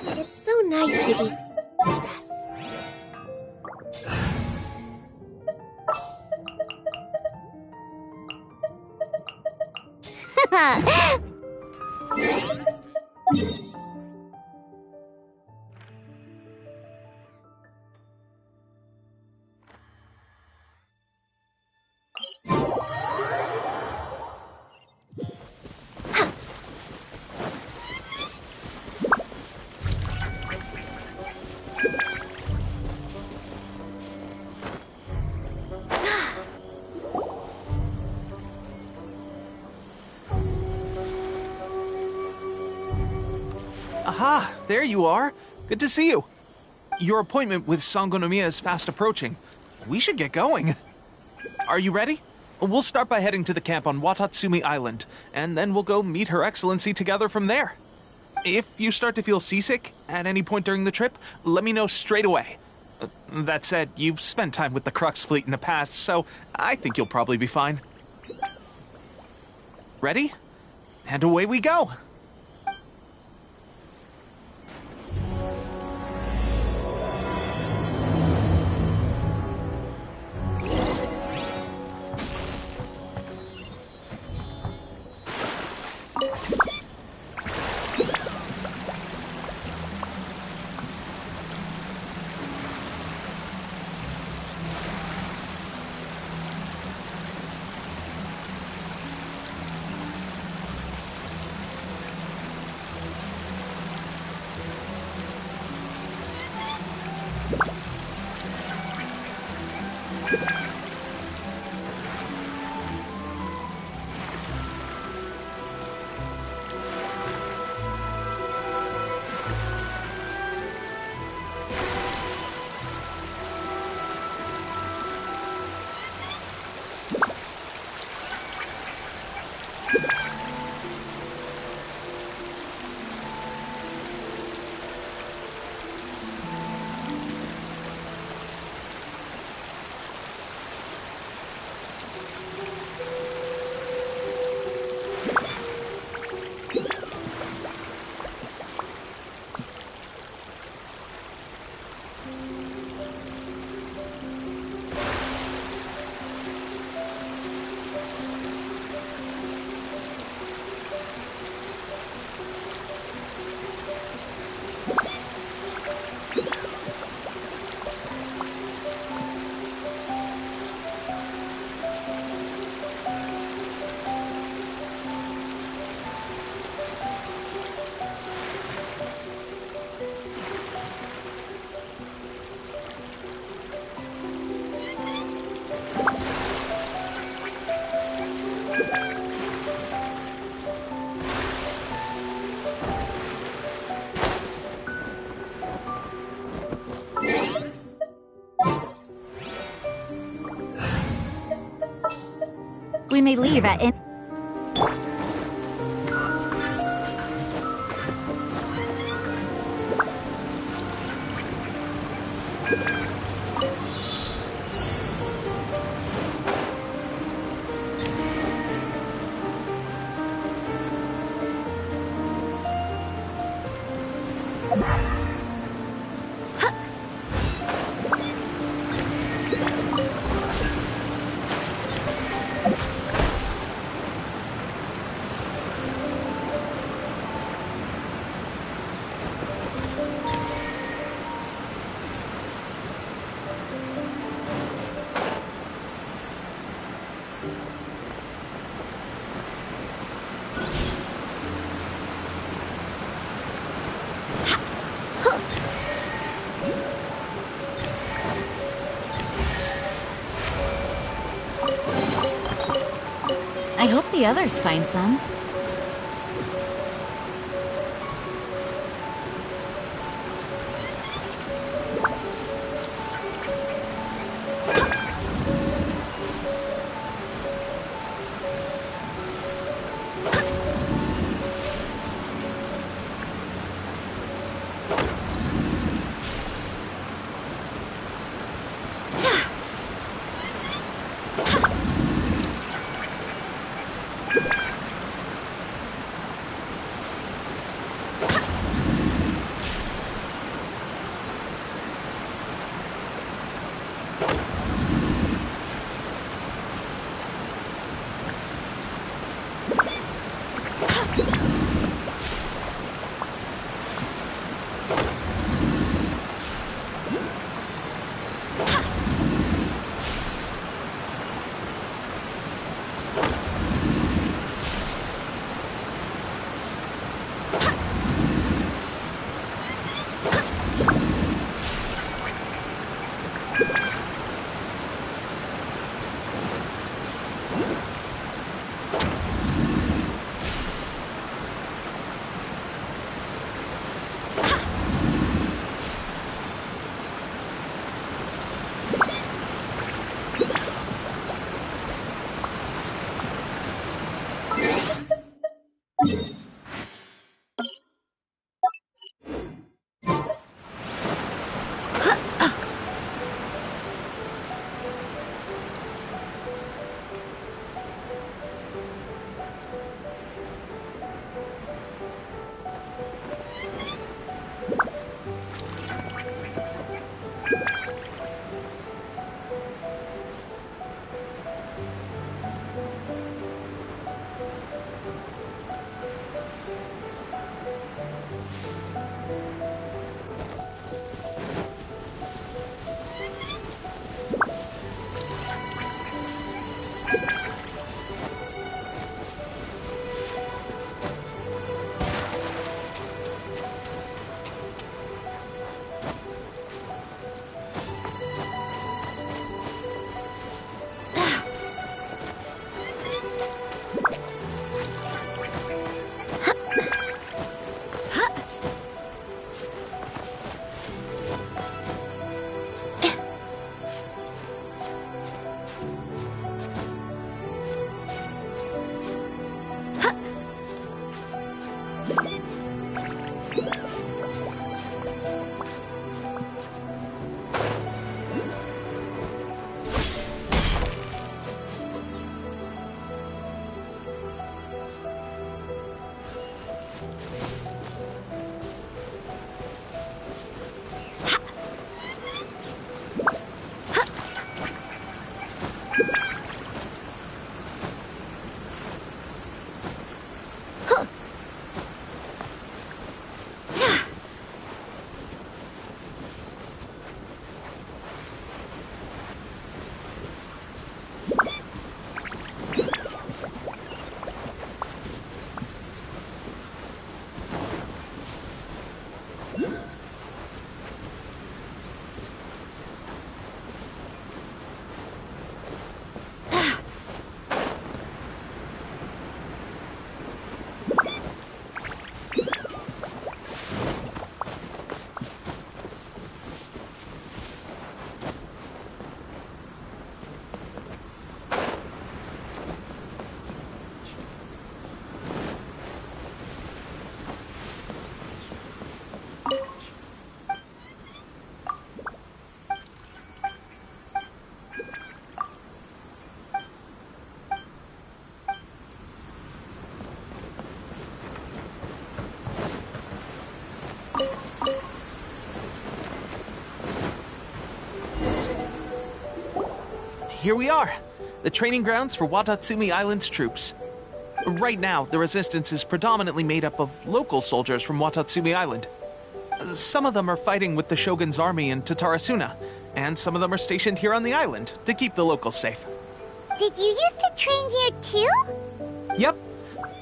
It's so nice to be stressed. Aha! There you are! Good to see you! Your appointment with Sangonomiya is fast approaching. We should get going. Are you ready? We'll start by heading to the camp on Watatsumi Island, and then we'll go meet Her Excellency together from there. If you start to feel seasick at any point during the trip, let me know straight away. That said, you've spent time with the Crux fleet in the past, so I think you'll probably be fine. Ready? And away we go! We may leave at any... I hope the others find some. Here we are, the training grounds for Watatsumi Island's troops. Right now, the resistance is predominantly made up of local soldiers from Watatsumi Island. Some of them are fighting with the Shogun's army in Tatarasuna, and some of them are stationed here on the island to keep the locals safe. Did you used to train here too? Yep.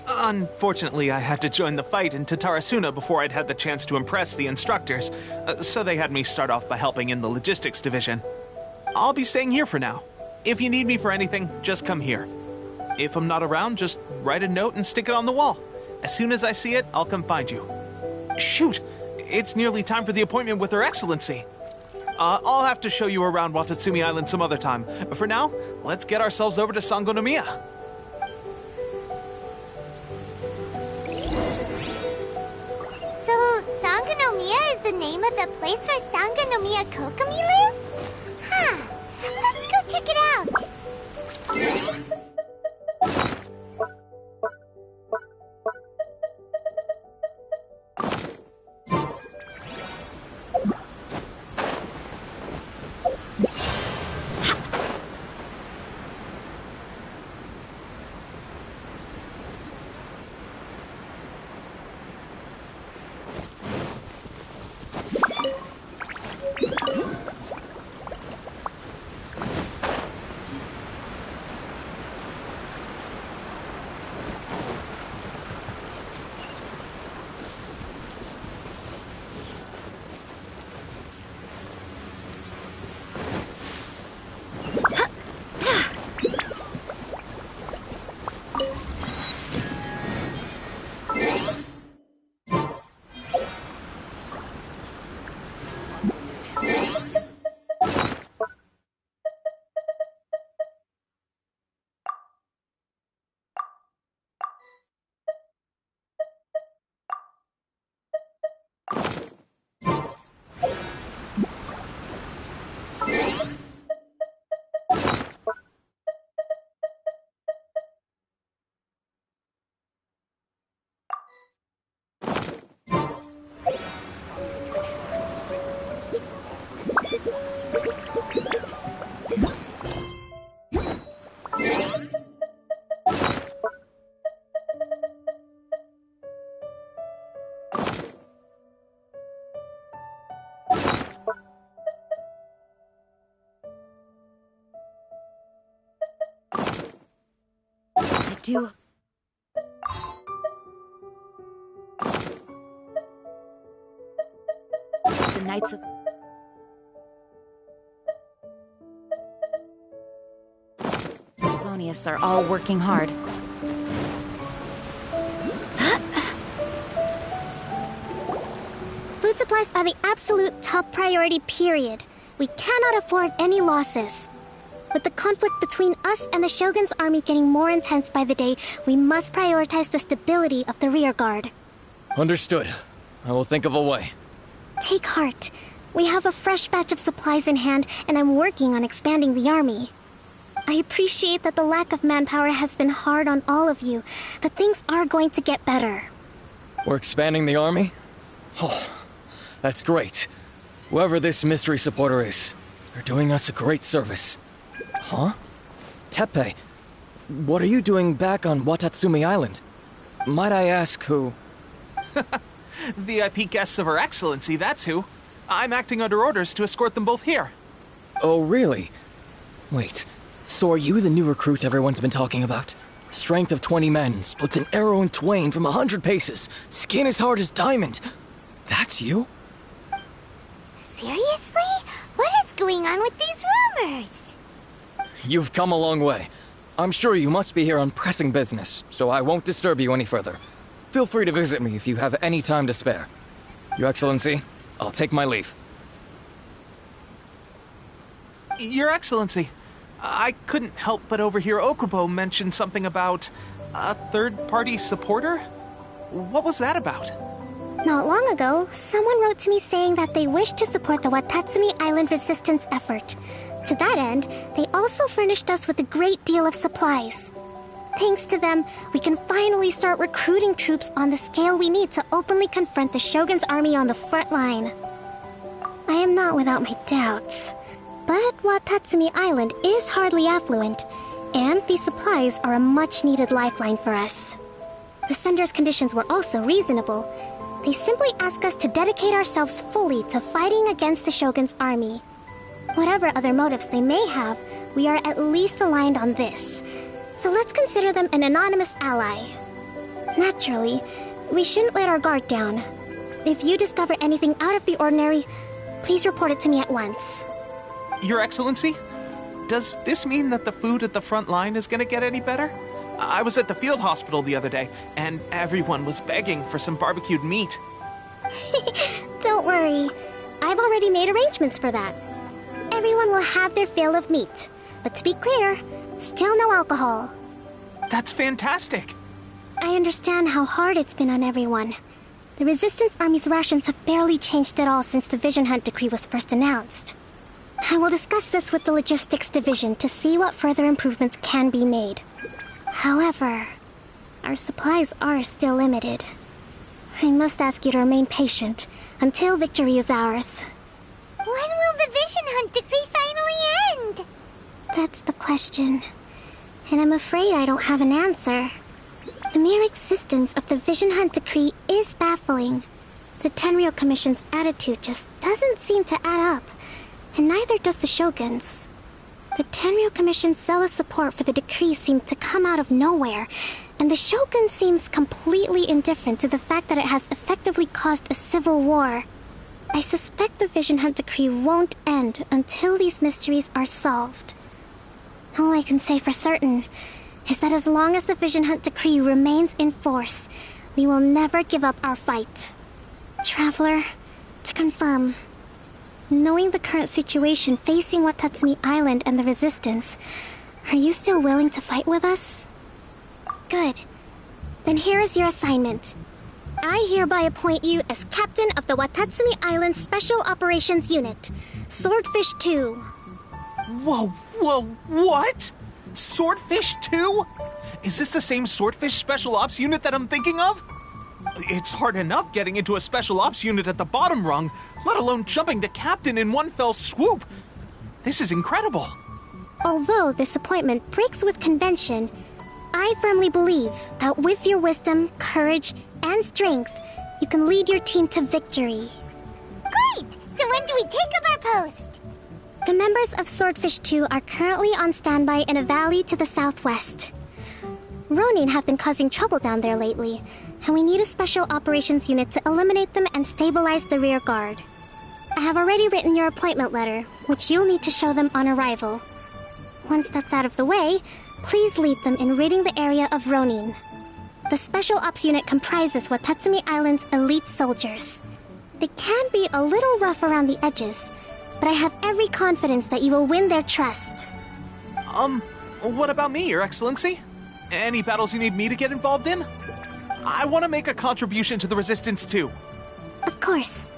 Unfortunately, I had to join the fight in Tatarasuna before I'd had the chance to impress the instructors, so they had me start off by helping in the logistics division. I'll be staying here for now. If you need me for anything, just come here. If I'm not around, just write a note and stick it on the wall. As soon as I see it, I'll come find you. Shoot! It's nearly time for the appointment with Her Excellency. I'll have to show you around Watatsumi Island some other time. For now, let's get ourselves over to Sangonomiya. So, Sangonomiya is the name of the place where Sangonomiya Kokomi lives? Huh. Let's go check it out. Do... The Knights of... Polonius are all working hard. Food supplies are the absolute top priority, period. We cannot afford any losses. With the conflict between us and the Shogun's army getting more intense by the day, we must prioritize the stability of the rear guard. Understood. I will think of a way. Take heart. We have a fresh batch of supplies in hand, and I'm working on expanding the army. I appreciate that the lack of manpower has been hard on all of you, but things are going to get better. We're expanding the army? Oh, that's great. Whoever this mystery supporter is, they're doing us a great service. Huh? Teppei, what are you doing back on Watatsumi Island? Might I ask who? VIP guests of Her Excellency, that's who. I'm acting under orders to escort them both here. Oh, really? Wait, so are you the new recruit everyone's been talking about? Strength of 20 men, splits an arrow in twain from 100 paces, skin as hard as diamond. That's you? Seriously? What is going on with these rumors? You've come a long way. I'm sure you must be here on pressing business, so I won't disturb you any further. Feel free to visit me if you have any time to spare. Your Excellency, I'll take my leave. Your Excellency, I couldn't help but overhear Okubo mention something about a third-party supporter? What was that about? Not long ago, someone wrote to me saying that they wish to support the Watatsumi Island resistance effort. To that end, they also furnished us with a great deal of supplies. Thanks to them, we can finally start recruiting troops on the scale we need to openly confront the Shogun's army on the front line. I am not without my doubts, but Watatsumi Island is hardly affluent, and these supplies are a much-needed lifeline for us. The sender's conditions were also reasonable. They simply ask us to dedicate ourselves fully to fighting against the Shogun's army. Whatever other motives they may have, we are at least aligned on this. So let's consider them an anonymous ally. Naturally, we shouldn't let our guard down. If you discover anything out of the ordinary, please report it to me at once. Your Excellency, does this mean that the food at the front line is gonna get any better? I was at the field hospital the other day, and everyone was begging for some barbecued meat. Don't worry. I've already made arrangements for that. Everyone will have their fill of meat. But to be clear, still no alcohol. That's fantastic. I understand how hard it's been on everyone. The Resistance Army's rations have barely changed at all since the Vision Hunt decree was first announced. I will discuss this with the Logistics Division to see what further improvements can be made. However, our supplies are still limited. I must ask you to remain patient until victory is ours. When will the Vision Hunt decree finally end? That's the question. And I'm afraid I don't have an answer. The mere existence of the Vision Hunt decree is baffling. The Tenryou Commission's attitude just doesn't seem to add up, and neither does the Shogun's. The Tenryou Commission's zealous support for the decree seemed to come out of nowhere, and the Shogun seems completely indifferent to the fact that it has effectively caused a civil war. I suspect the Vision Hunt decree won't end until these mysteries are solved. All I can say for certain is that as long as the Vision Hunt decree remains in force, we will never give up our fight. Traveler, to confirm, knowing the current situation facing Watatsumi Island and the Resistance, are you still willing to fight with us? Good. Then here is your assignment. I hereby appoint you as captain of the Watatsumi Island Special Operations Unit, Swordfish 2. Whoa, what? Swordfish 2? Is this the same Swordfish Special Ops unit that I'm thinking of? It's hard enough getting into a Special Ops unit at the bottom rung, let alone jumping to captain in one fell swoop. This is incredible. Although this appointment breaks with convention, I firmly believe that with your wisdom, courage, and strength, you can lead your team to victory. Great! So when do we take up our post? The members of Swordfish 2 are currently on standby in a valley to the southwest. Ronin have been causing trouble down there lately, and we need a special operations unit to eliminate them and stabilize the rear guard. I have already written your appointment letter, which you'll need to show them on arrival. Once that's out of the way, please lead them in ridding the area of Ronin. The Special Ops unit comprises Watatsumi Island's elite soldiers. They can be a little rough around the edges, but I have every confidence that you will win their trust. What about me, Your Excellency? Any battles you need me to get involved in? I want to make a contribution to the Resistance too. Of course.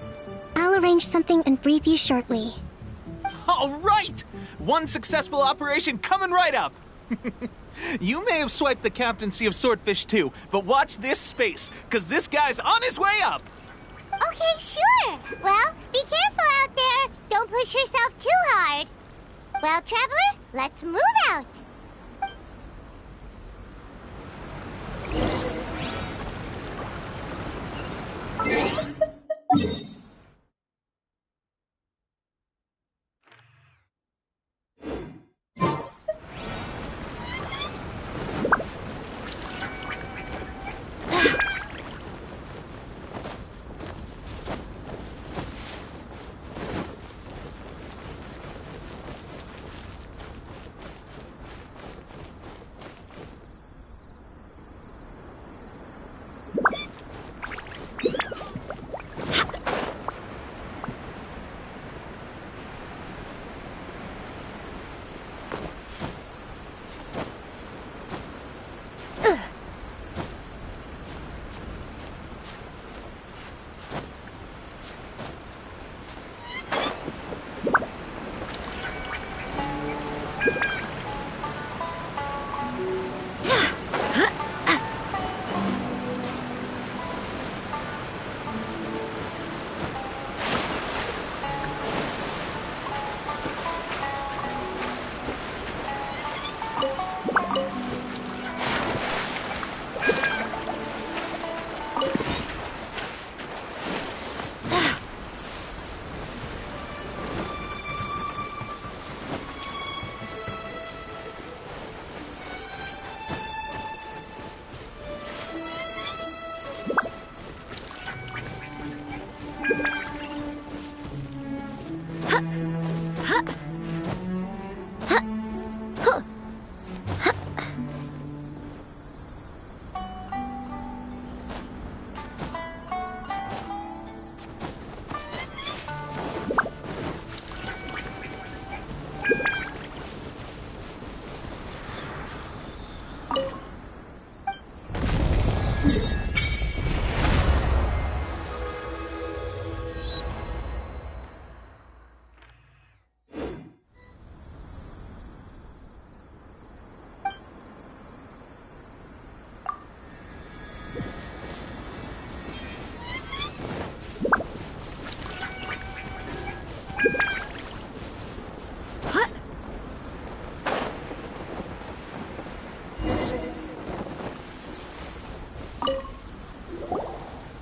I'll arrange something and brief you shortly. All right! One successful operation coming right up! You may have swiped the captaincy of Swordfish too, but watch this space, because this guy's on his way up! Okay, sure. Well, be careful out there. Don't push yourself too hard. Well, Traveler, let's move out.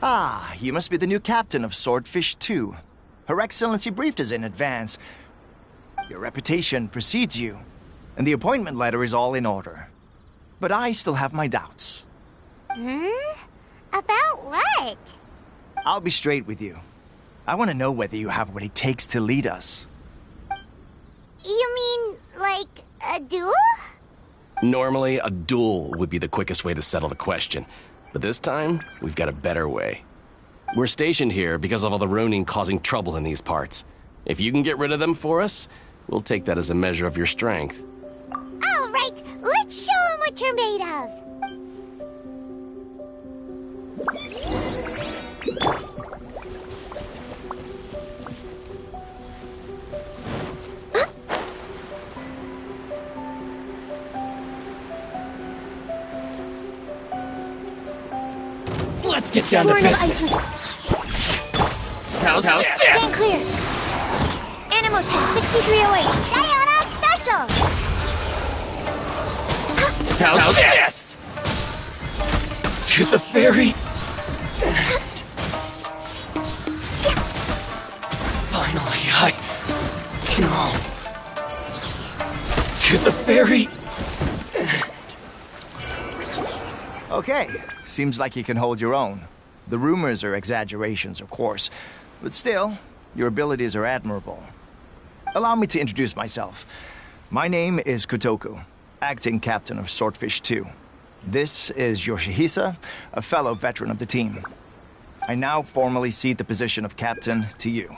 Ah, you must be the new captain of Swordfish 2. Her Excellency briefed us in advance. Your reputation precedes you, and the appointment letter is all in order. But I still have my doubts. About what? I'll be straight with you. I want to know whether you have what it takes to lead us. You mean, like, a duel? Normally, a duel would be the quickest way to settle the question. But this time, we've got a better way. We're stationed here because of all the Ronin causing trouble in these parts. If you can get rid of them for us, we'll take that as a measure of your strength. All right, let's show them what you're made of. Let's get down to business. How's this? Stand clear. Animal test 6308. Diana Special! How's this? To the ferry. Finally, no. To the ferry. Okay, seems like you can hold your own. The rumors are exaggerations, of course, but still, your abilities are admirable. Allow me to introduce myself. My name is Kotoku, acting captain of Swordfish 2. This is Yoshihisa, a fellow veteran of the team. I now formally cede the position of captain to you.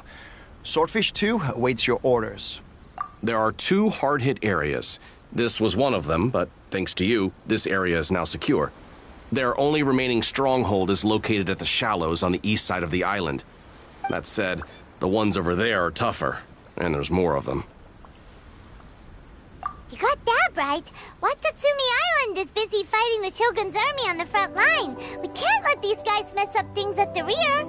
Swordfish 2 awaits your orders. There are 2 hard-hit areas. This was one of them, but thanks to you, this area is now secure. Their only remaining stronghold is located at the shallows on the east side of the island. That said, the ones over there are tougher, and there's more of them. You got that right. Watatsumi Island is busy fighting the Shogun's army on the front line. We can't let these guys mess up things at the rear.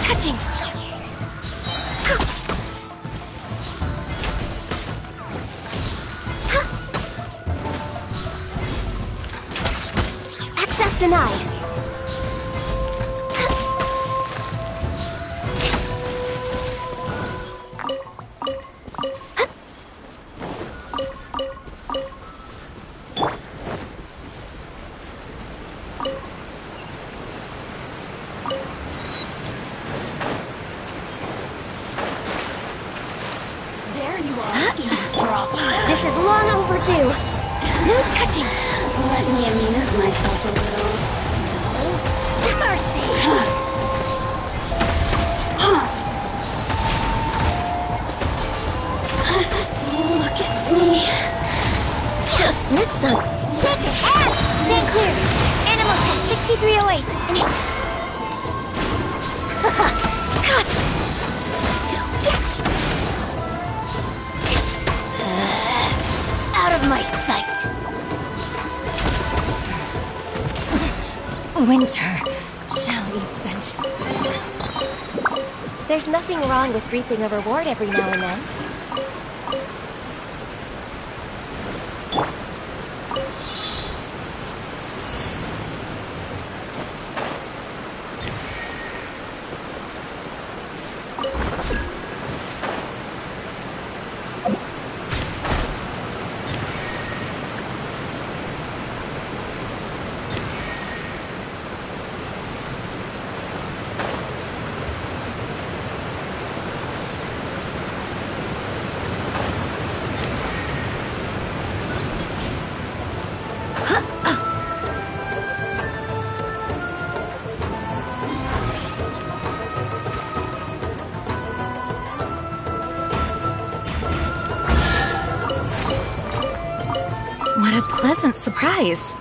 Touching! Access denied. This is long overdue. No touching. Let me amuse myself a little. Mercy. Look at me. Just it's done. Shake it, ass! Stand clear. Animal test 6308. Cut. Out of my sight. Winter, shall we venture? There's nothing wrong with reaping a reward every now and then. What a pleasant surprise.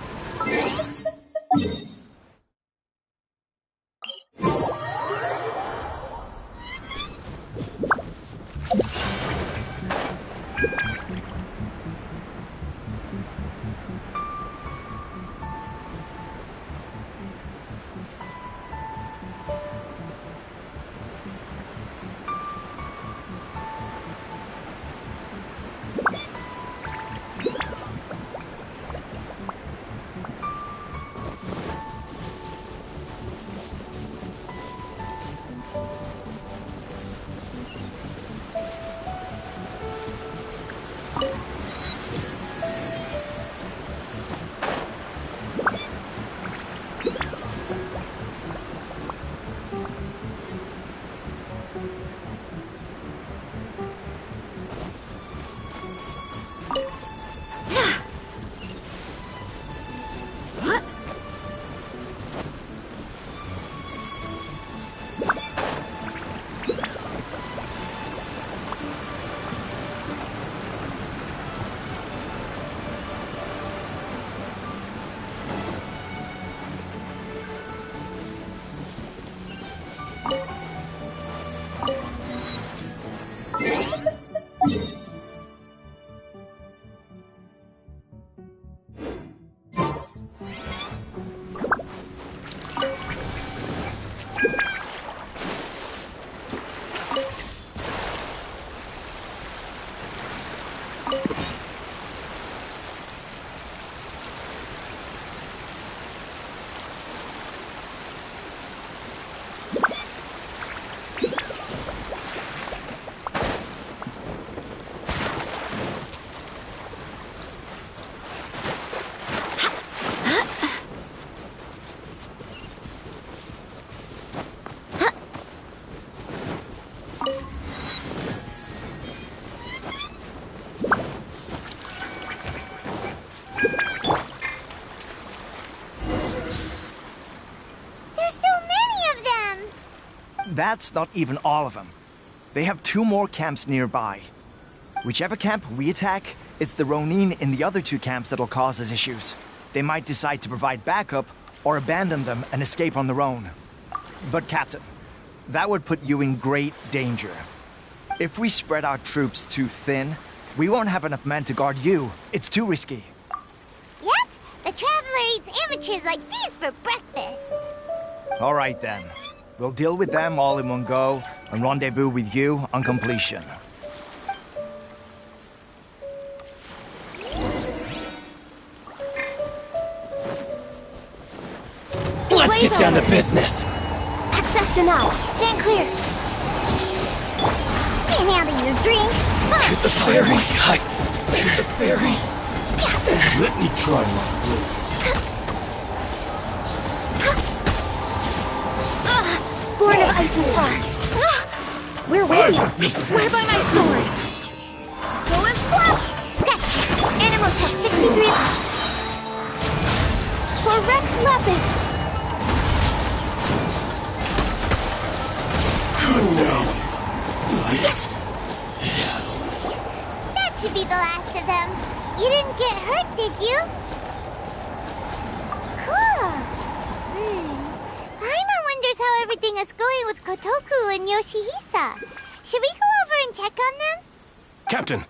that's not even all of them. They have 2 more camps nearby. Whichever camp we attack, it's the Ronin in the other 2 camps that'll cause us issues. They might decide to provide backup or abandon them and escape on their own. But Captain, that would put you in great danger. If we spread our troops too thin, we won't have enough men to guard you. It's too risky. Yep, the Traveler eats amateurs like these for breakfast. All right then. We'll deal with them all in one go and rendezvous with you on completion. Let's get down to business. Access denied. Stand clear. Can't handle your drink. Shoot the fairy. Shoot the fairy. Let me try my blade. Born of ice and frost. We're winning. I swear by my sword. Go and flow. Scratch. Animal test 63. For Rex Lapis. Nice. Yes. That should be the last of them. You didn't get hurt, did you? Cool. Paimon wonders how everything is going with Kotoku and Yoshihisa. Should we go over and check on them? Captain!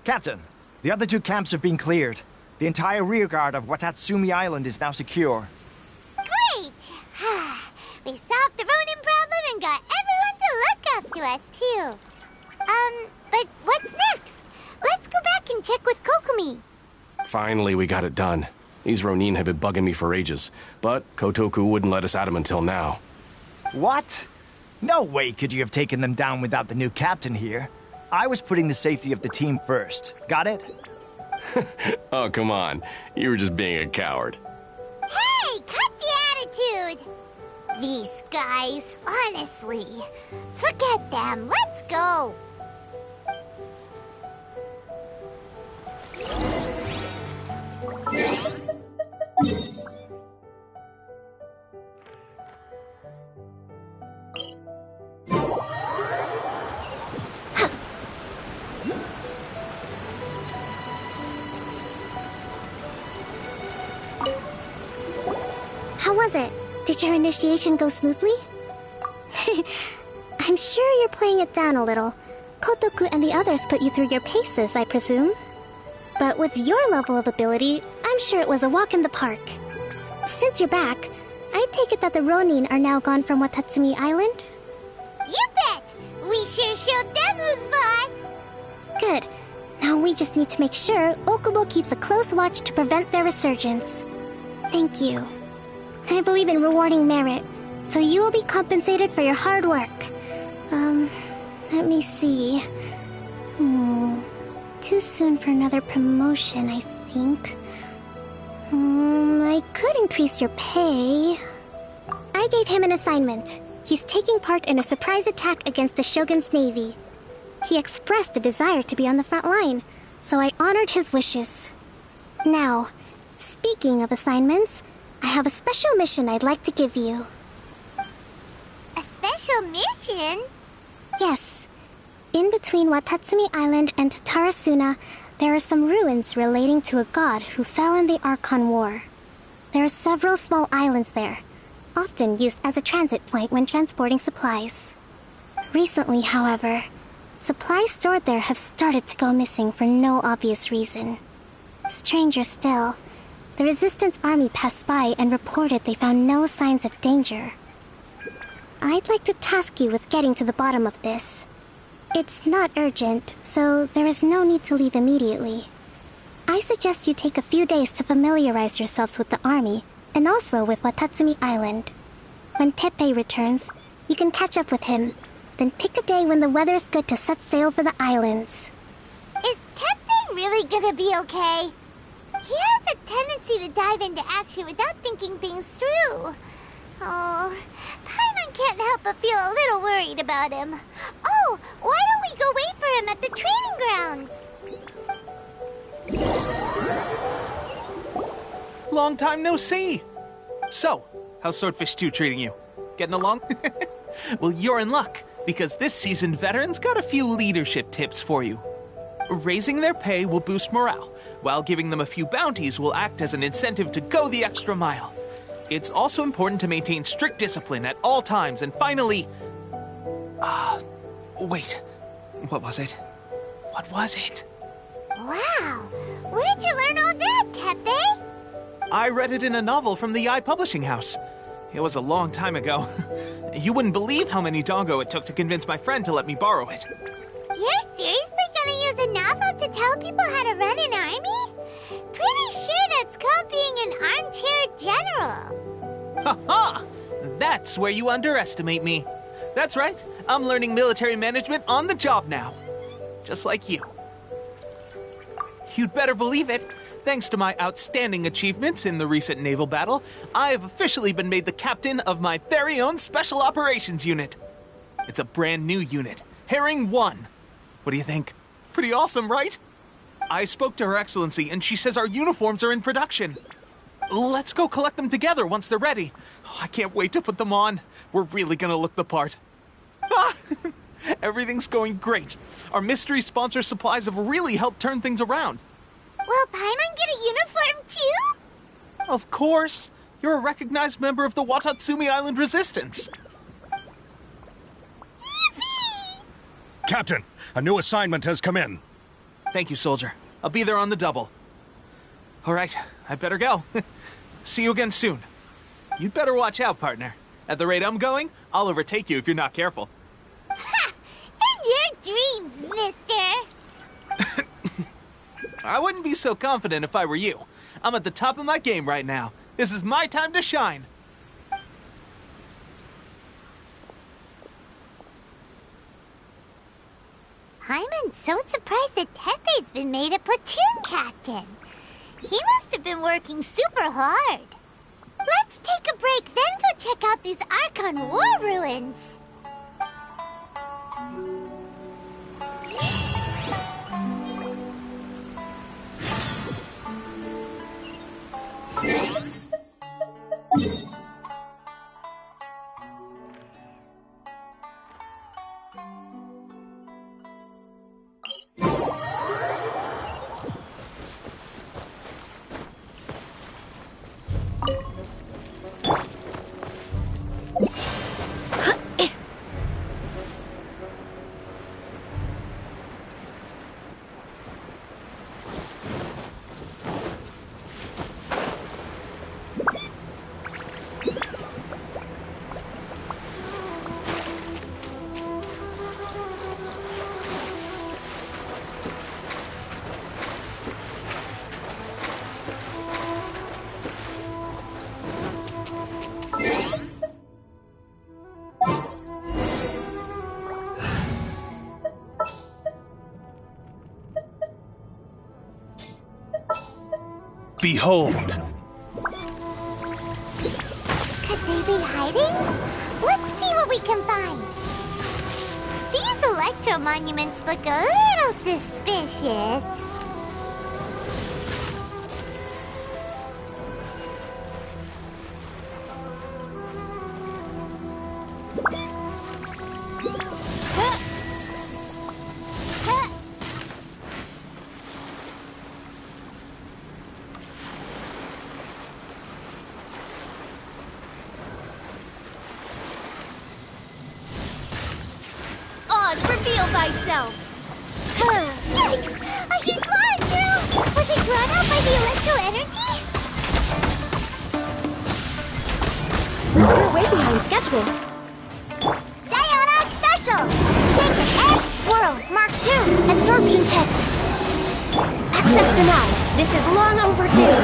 Captain, the other 2 camps have been cleared. The entire rearguard of Watatsumi Island is now secure. Great! We solved the Ronin problem and got everyone to look after us, too. But what's next? Let's go back and check with Kokumi. Finally, we got it done. These Ronin have been bugging me for ages, but Kotoku wouldn't let us at them until now. What? No way could you have taken them down without the new captain here. I was putting the safety of the team first. Got it? Oh, come on. You were just being a coward. Hey, cut the attitude! These guys, honestly. Forget them. Let's go. How was it? Did your initiation go smoothly? I'm sure you're playing it down a little. Kotoku and the others put you through your paces, I presume. But with your level of ability, I'm sure it was a walk in the park. Since you're back, I take it that the Ronin are now gone from Watatsumi Island? You bet! We sure showed them who's boss! Good. Now we just need to make sure Okubo keeps a close watch to prevent their resurgence. Thank you. I believe in rewarding merit, so you will be compensated for your hard work. Let me see. Too soon for another promotion, I think. I could increase your pay. I gave him an assignment. He's taking part in a surprise attack against the Shogun's navy. He expressed a desire to be on the front line, so I honored his wishes. Now, speaking of assignments, I have a special mission I'd like to give you. A special mission? Yes. In between Watatsumi Island and Tarasuna, there are some ruins relating to a god who fell in the Archon War. There are several small islands there, often used as a transit point when transporting supplies. Recently, however, supplies stored there have started to go missing for no obvious reason. Stranger still, the Resistance Army passed by and reported they found no signs of danger. I'd like to task you with getting to the bottom of this. It's not urgent, so there is no need to leave immediately. I suggest you take a few days to familiarize yourselves with the army, and also with Watatsumi Island. When Teppei returns, you can catch up with him, then pick a day when the weather's good to set sail for the islands. Is Teppei really gonna be okay? He has a tendency to dive into action without thinking things through. Oh, Paimon can't help but feel a little worried about him. Oh, why don't we go wait for him at the training grounds? Long time no see! So, how's Swordfish 2 treating you? Getting along? Well, you're in luck, because this seasoned veteran's got a few leadership tips for you. Raising their pay will boost morale, while giving them a few bounties will act as an incentive to go the extra mile. It's also important to maintain strict discipline at all times, and finally... wait. What was it? What was it? Wow! Where'd you learn all that, Tepe? I read it in a novel from the I Publishing House. It was a long time ago. You wouldn't believe how many dongo it took to convince my friend to let me borrow it. You're seriously gonna use a novel to tell people how to run an army? Pretty sure that's called being an armchair general. Ha-ha! That's where you underestimate me. That's right. I'm learning military management on the job now. Just like you. You'd better believe it. Thanks to my outstanding achievements in the recent naval battle, I have officially been made the captain of my very own Special Operations Unit. It's a brand new unit, Herring 1. What do you think? Pretty awesome, right? I spoke to Her Excellency, and she says our uniforms are in production. Let's go collect them together once they're ready. I can't wait to put them on. We're really gonna look the part. Everything's going great. Our mystery sponsor supplies have really helped turn things around. Will Paimon get a uniform too? Of course. You're a recognized member of the Watatsumi Island Resistance. Yippee! Captain, a new assignment has come in. Thank you, soldier. I'll be there on the double. All right, I better go. See you again soon. You'd better watch out, partner. At the rate I'm going, I'll overtake you if you're not careful. Ha! In your dreams, mister! I wouldn't be so confident if I were you. I'm at the top of my game right now. This is my time to shine. Paimon's so surprised that Tepe's been made a platoon captain. He must have been working super hard. Let's take a break, then go check out these Archon War ruins. Behold! Could they be hiding? Let's see what we can find. These electro monuments look a little suspicious. Reveal thyself! Yikes! A huge launcher! Was it drawn out by the electro energy? We're way behind schedule. Diona Special! Shake and swirl! Mark 2! Absorption test! Access denied. This is long overdue.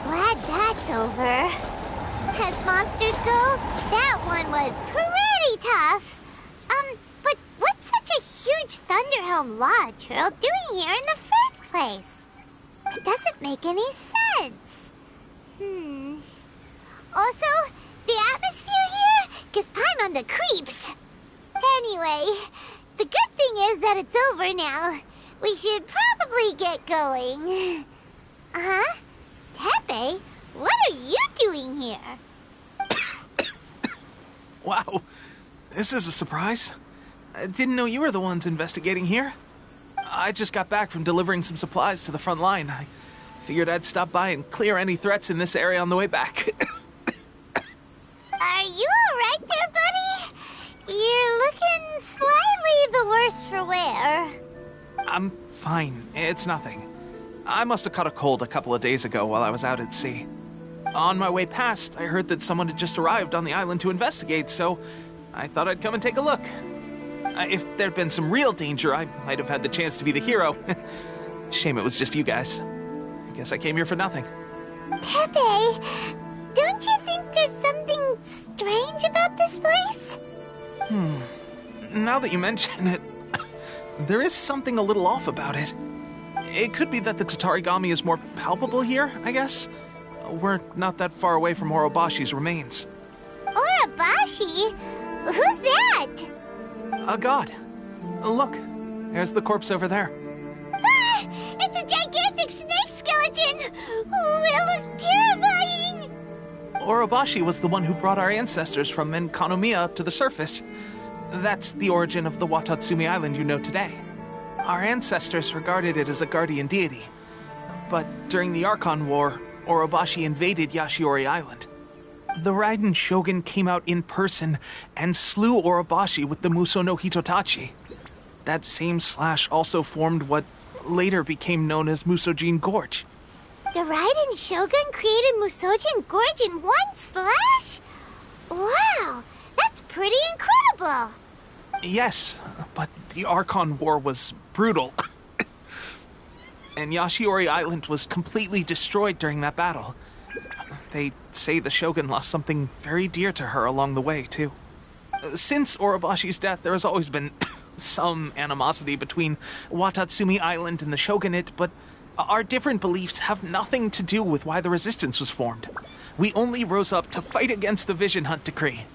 Glad that's over. As monsters go, that one was pretty tough. But what's such a huge Thunderhelm Lodge Earl doing here in the first place? It doesn't make any sense. Also, the atmosphere here gives Paimon the creeps. Anyway, The good thing is that it's over now. We should probably get going. Huh? Tepe, what are you doing here? Wow, this is a surprise. I didn't know you were the ones investigating here. I just got back from delivering some supplies to the front line. I figured I'd stop by and clear any threats in this area on the way back. Are you alright there, buddy? You're looking slightly the worse for wear. I'm fine. It's nothing. I must have caught a cold a couple of days ago while I was out at sea. On my way past, I heard that someone had just arrived on the island to investigate, so I thought I'd come and take a look. If there'd been some real danger, I might have had the chance to be the hero. Shame it was just you guys. I guess I came here for nothing. Tepe, don't you think there's something strange about this place? Now that you mention it, there is something a little off about it. It could be that the Tatarigami is more palpable here, I guess. We're not that far away from Orobashi's remains. Orobashi? Who's that? A god. Look, there's the corpse over there. Ah! It's a gigantic snake skeleton! Oh, it looks terrifying! Orobashi was the one who brought our ancestors from Enkanomiya to the surface. That's the origin of the Watatsumi Island you know today. Our ancestors regarded it as a guardian deity. But during the Archon War, Orobashi invaded Yashiori Island. The Raiden Shogun came out in person and slew Orobashi with the Muso no Hitotachi. That same slash also formed what later became known as Musojin Gorge. The Raiden Shogun created Musojin Gorge in one slash? Wow, that's pretty incredible! Yes, but the Archon War was brutal. And Yashiori Island was completely destroyed during that battle. They say the Shogun lost something very dear to her along the way, too. Since Orobashi's death, there has always been some animosity between Watatsumi Island and the Shogunate, but our different beliefs have nothing to do with why the resistance was formed. We only rose up to fight against the Vision Hunt Decree.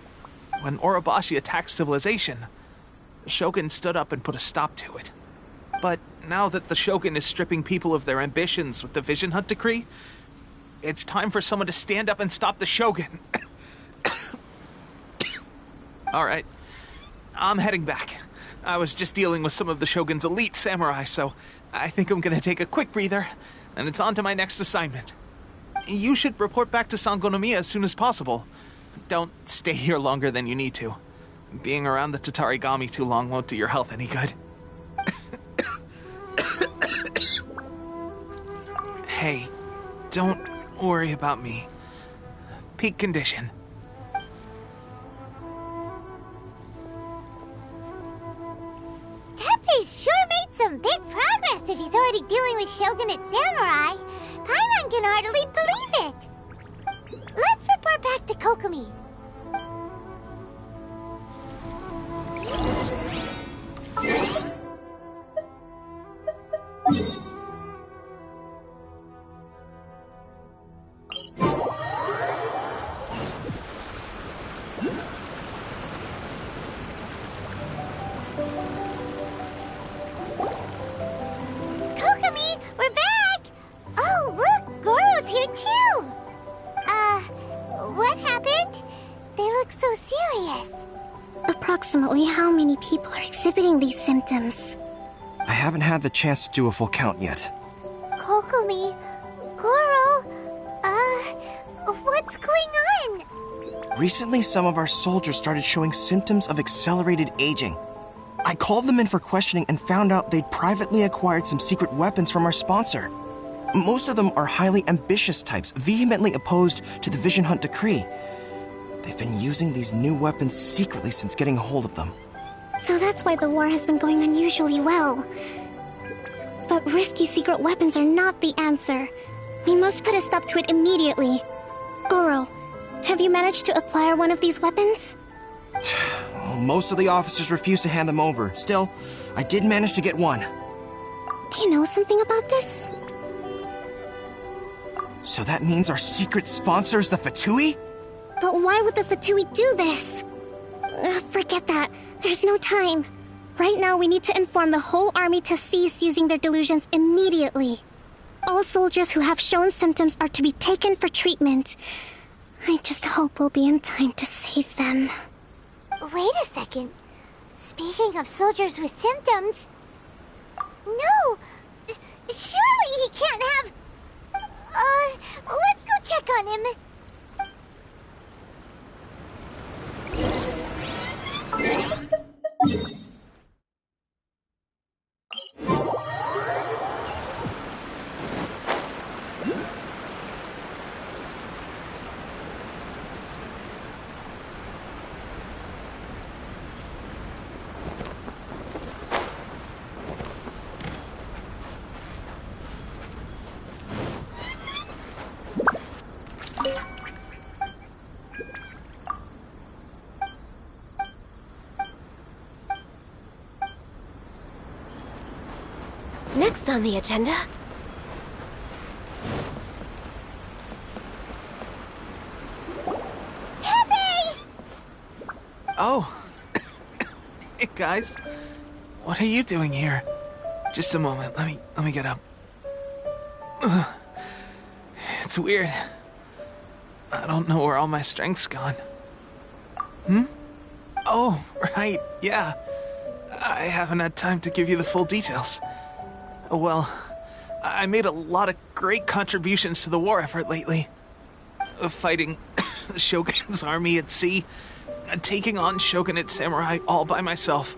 When Orobashi attacked civilization, the Shogun stood up and put a stop to it. But now that the Shogun is stripping people of their ambitions with the Vision Hunt Decree, it's time for someone to stand up and stop the Shogun. All right, I'm heading back. I was just dealing with some of the Shogun's elite samurai, so I think I'm gonna take a quick breather, and it's on to my next assignment. You should report back to Sangonomiya as soon as possible. Don't stay here longer than you need to. Being around the Tatarigami too long won't do your health any good. Hey, don't worry about me. Peak condition. Tepe's sure made some big progress if he's already dealing with Shogunate samurai. Paimon can hardly believe it. Let's report back to Kokomi. Kokomi, we're back! Oh, look, Goro's here too! What happened? They look so serious. Approximately how many people are exhibiting these symptoms? I haven't had the chance to do a full count yet. Kokomi, Goro, what's going on? Recently, some of our soldiers started showing symptoms of accelerated aging. I called them in for questioning and found out they'd privately acquired some secret weapons from our sponsor. Most of them are highly ambitious types, vehemently opposed to the Vision Hunt Decree. They've been using these new weapons secretly since getting a hold of them. So that's why the war has been going unusually well. But risky secret weapons are not the answer. We must put a stop to it immediately. Goro, have you managed to acquire one of these weapons? Well, most of the officers refuse to hand them over. Still, I did manage to get one. Do you know something about this? So that means our secret sponsor is the Fatui? But why would the Fatui do this? Forget that. There's no time. Right now, we need to inform the whole army to cease using their delusions immediately. All soldiers who have shown symptoms are to be taken for treatment. I just hope we'll be in time to save them. Wait a second. Speaking of soldiers with symptoms... No! Surely he can't have... let's go check on him. Next on the agenda... Oh. Hey, guys. What are you doing here? Just a moment. Let me get up. Ugh. It's weird. I don't know where all my strength's gone. Oh, right. Yeah. I haven't had time to give you the full details. Well, I made a lot of great contributions to the war effort lately. Fighting the Shogun's army at sea, taking on Shogunate samurai all by myself,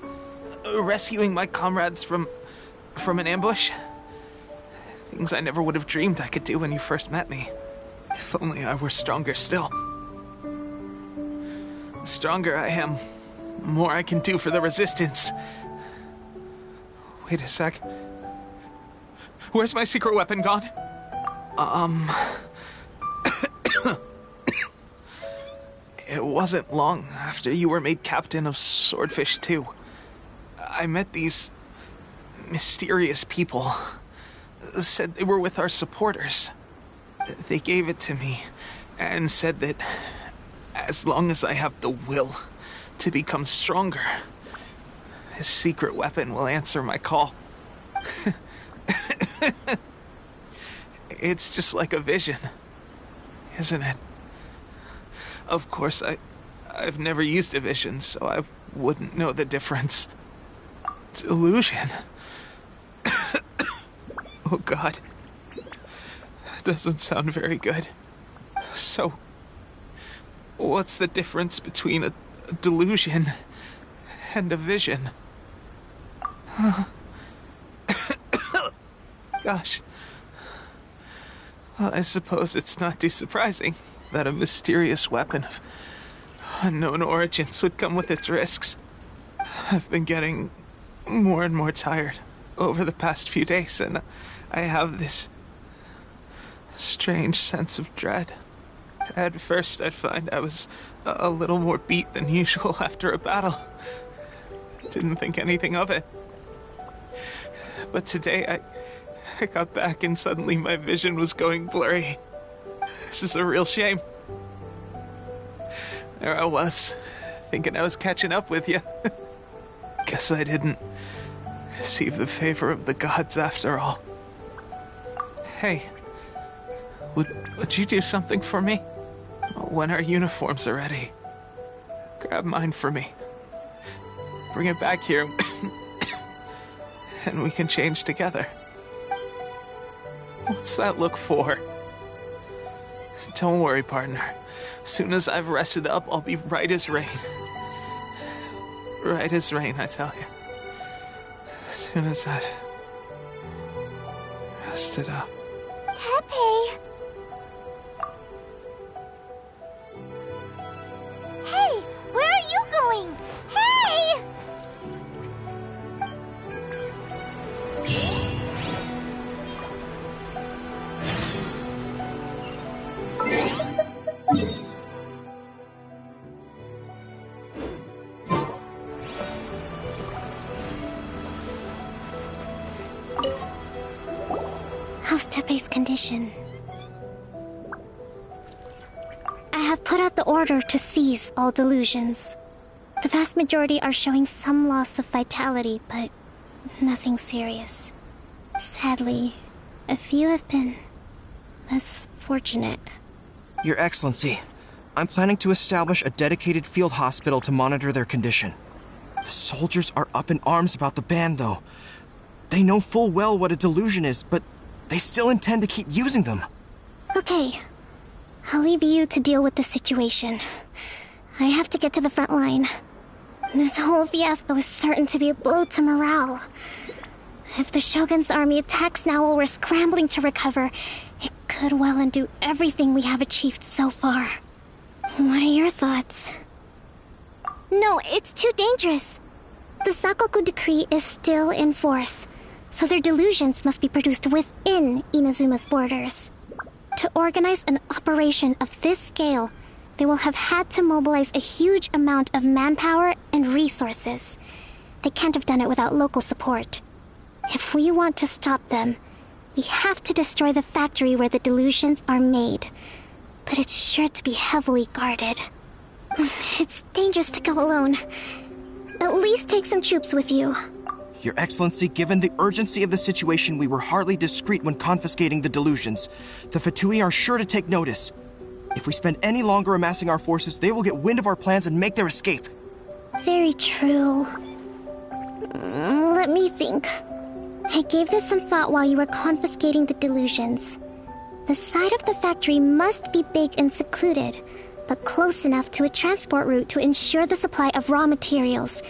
rescuing my comrades from an ambush. Things I never would have dreamed I could do when you first met me. If only I were stronger still. The stronger I am, the more I can do for the Resistance. Wait a sec. Where's my secret weapon gone? It wasn't long after you were made captain of Swordfish 2. I met these mysterious people. Said they were with our supporters. They gave it to me and said that as long as I have the will to become stronger, his secret weapon will answer my call. It's just like a vision, isn't it? Of course, I've never used a vision, so I wouldn't know the difference. Delusion. Oh God. That doesn't sound very good. So, what's the difference between a delusion and a vision? Gosh. Well, I suppose it's not too surprising that a mysterious weapon of unknown origins would come with its risks. I've been getting more and more tired over the past few days, and I have this strange sense of dread. At first, I'd find I was a little more beat than usual after a battle. Didn't think anything of it. But today, I got back and suddenly my vision was going blurry. This is a real shame. There I was, thinking I was catching up with you. Guess I didn't receive the favor of the gods after all. Hey, would you do something for me? When our uniforms are ready, grab mine for me. Bring it back here, and we can change together. What's that look for? Don't worry, partner. As soon as I've rested up, I'll be right as rain. Right as rain, I tell you. As soon as I've rested up. Tepe! Hey! Where are you going? Hey! How's Tepe's condition? I have put out the order to cease all delusions. The vast majority are showing some loss of vitality, but nothing serious. Sadly, a few have been less fortunate. Your Excellency, I'm planning to establish a dedicated field hospital to monitor their condition. The soldiers are up in arms about the ban, though. They know full well what a delusion is, but they still intend to keep using them. Okay, I'll leave you to deal with the situation. I have to get to the front line. This whole fiasco is certain to be a blow to morale. If the Shogun's army attacks now while we're scrambling to recover, it could well undo everything we have achieved so far. What are your thoughts? No, it's too dangerous. The Sakoku decree is still in force, so their delusions must be produced within Inazuma's borders. To organize an operation of this scale, they will have had to mobilize a huge amount of manpower and resources. They can't have done it without local support. If we want to stop them, we have to destroy the factory where the delusions are made. But it's sure to be heavily guarded. It's dangerous to go alone. At least take some troops with you. Your Excellency, given the urgency of the situation, we were hardly discreet when confiscating the delusions. The Fatui are sure to take notice. If we spend any longer amassing our forces, they will get wind of our plans and make their escape. Very true. Let me think. I gave this some thought while you were confiscating the delusions. The side of the factory must be big and secluded, but close enough to a transport route to ensure the supply of raw materials.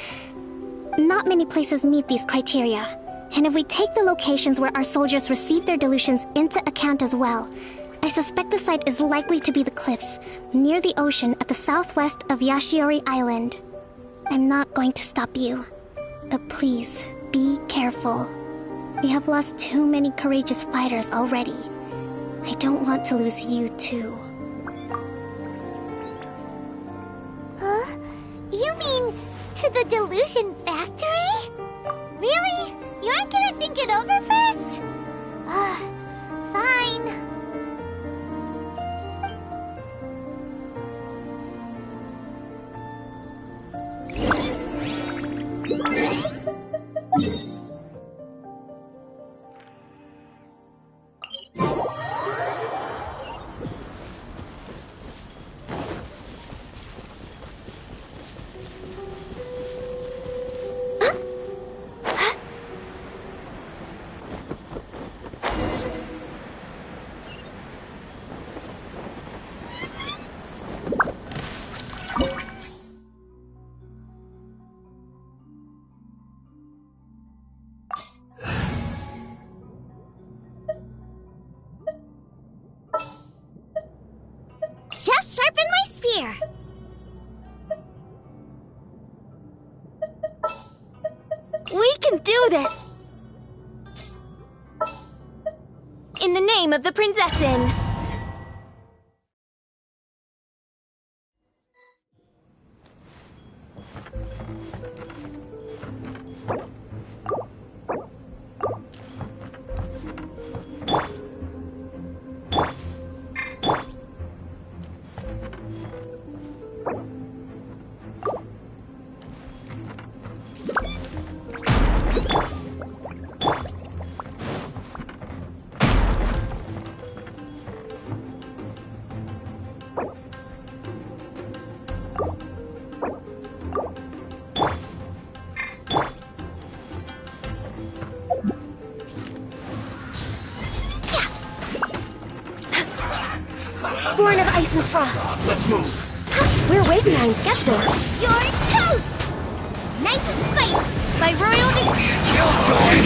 Not many places meet these criteria, and if we take the locations where our soldiers receive their delusions into account as well, I suspect the site is likely to be the cliffs, near the ocean at the southwest of Yashiori Island. I'm not going to stop you, but please, be careful. We have lost too many courageous fighters already. I don't want to lose you too. Huh? You mean to the delusion factory? Really? You aren't gonna think it over first? Fine. Just sharpen my spear. We can do this! In the name of the Prinzessin! Born of ice and frost. Let's move. We're way behind schedule. You're toast! Nice and spicy. By royal decree. Killjoy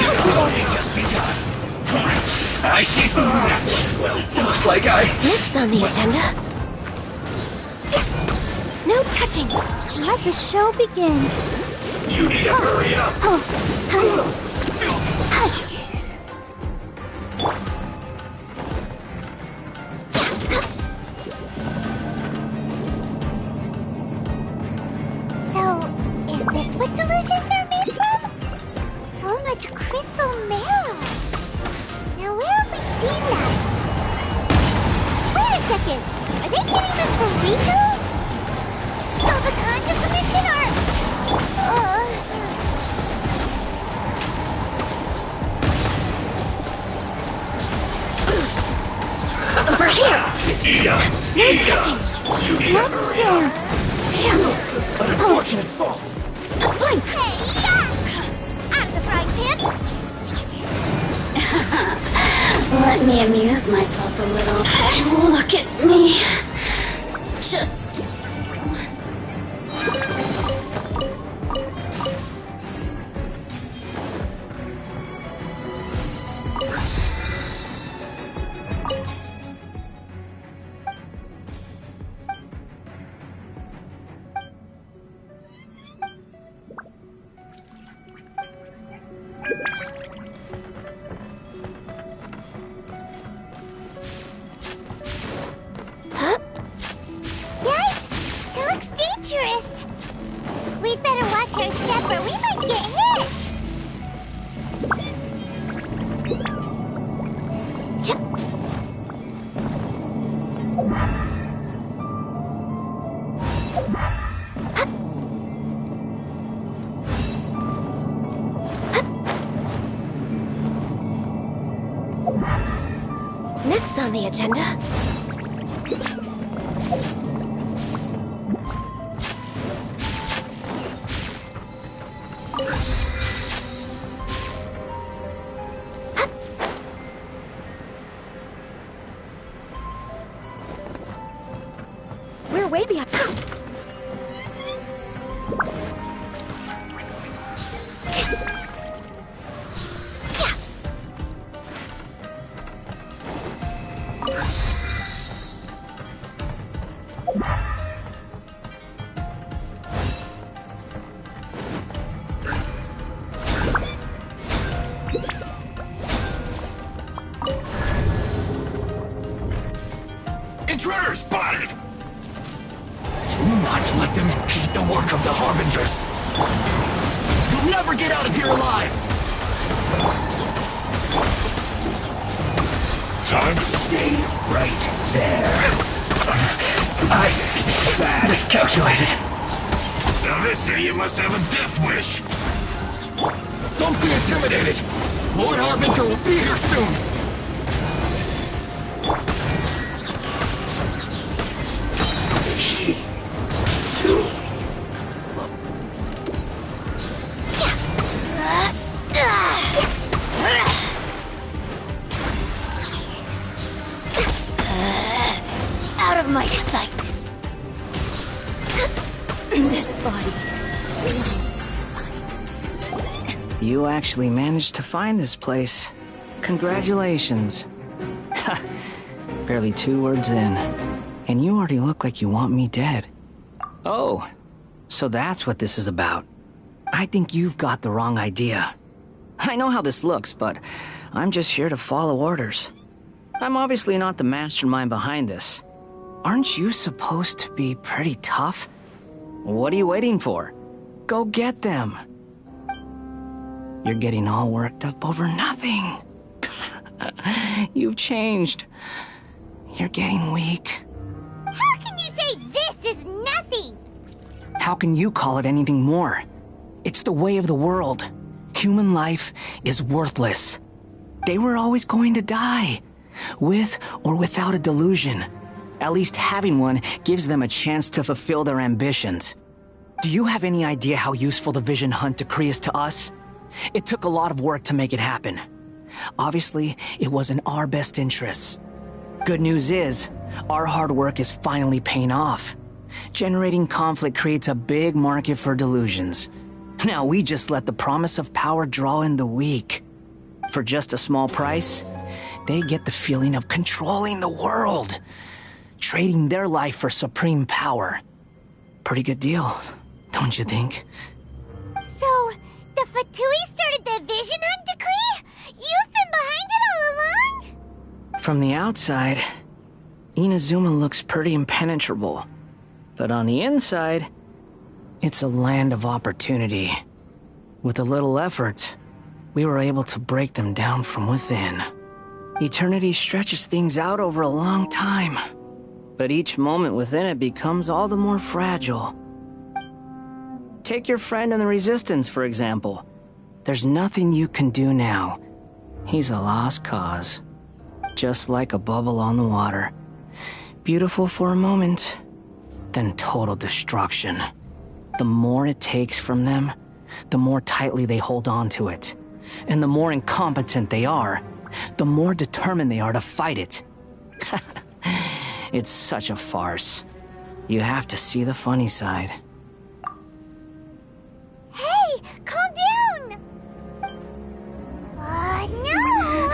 just begun. I see. Well, looks like Next on the agenda. No touching. Let the show begin. You need to hurry up. So, is this what delusions are made from? So much crystal marrow. Now where have we seen that? Wait a second. Are they getting this from Riku? So the Conjure Commission are No touching! Let's dance! An unfortunate fault. Blink! Hey, yeah! Out of the frying pan! Let me amuse myself a little. Look at me. Just once. Yikes! It looks dangerous! We'd better watch our step or we might get hit! Next on the agenda. We're way behind. Intruder spotted! Do not let them impede the work of the Harbingers. You'll never get out of here alive! Time to stay right there. I miscalculated. Now this idiot must have a death wish. Don't be intimidated. Lord Harbinger will be here soon. Out of my sight. This body belongs to ice. You actually managed to find this place. Congratulations. Barely 2 words in, and you already look like you want me dead. Oh, so that's what this is about. I think you've got the wrong idea. I know how this looks, but I'm just here to follow orders. I'm obviously not the mastermind behind this. Aren't you supposed to be pretty tough? What are you waiting for? Go get them. You're getting all worked up over nothing. You've changed. You're getting weak. How can you say this is nothing? How can you call it anything more? It's the way of the world. Human life is worthless. They were always going to die, with or without a delusion. At least having one gives them a chance to fulfill their ambitions. Do you have any idea how useful the Vision Hunt decree is to us? It took a lot of work to make it happen. Obviously, it was in our best interests. Good news is, our hard work is finally paying off. Generating conflict creates a big market for delusions. Now we just let the promise of power draw in the weak. For just a small price, they get the feeling of controlling the world. Trading their life for supreme power. Pretty good deal, don't you think? So, the Fatui started the Vision Hunt decree? You've been behind it all along? From the outside, Inazuma looks pretty impenetrable. But on the inside, it's a land of opportunity. With a little effort, we were able to break them down from within. Eternity stretches things out over a long time. But each moment within it becomes all the more fragile. Take your friend in the Resistance, for example. There's nothing you can do now. He's a lost cause. Just like a bubble on the water. Beautiful for a moment, then total destruction. The more it takes from them, the more tightly they hold on to it. And the more incompetent they are, the more determined they are to fight it. It's such a farce. You have to see the funny side. Hey, calm down! No!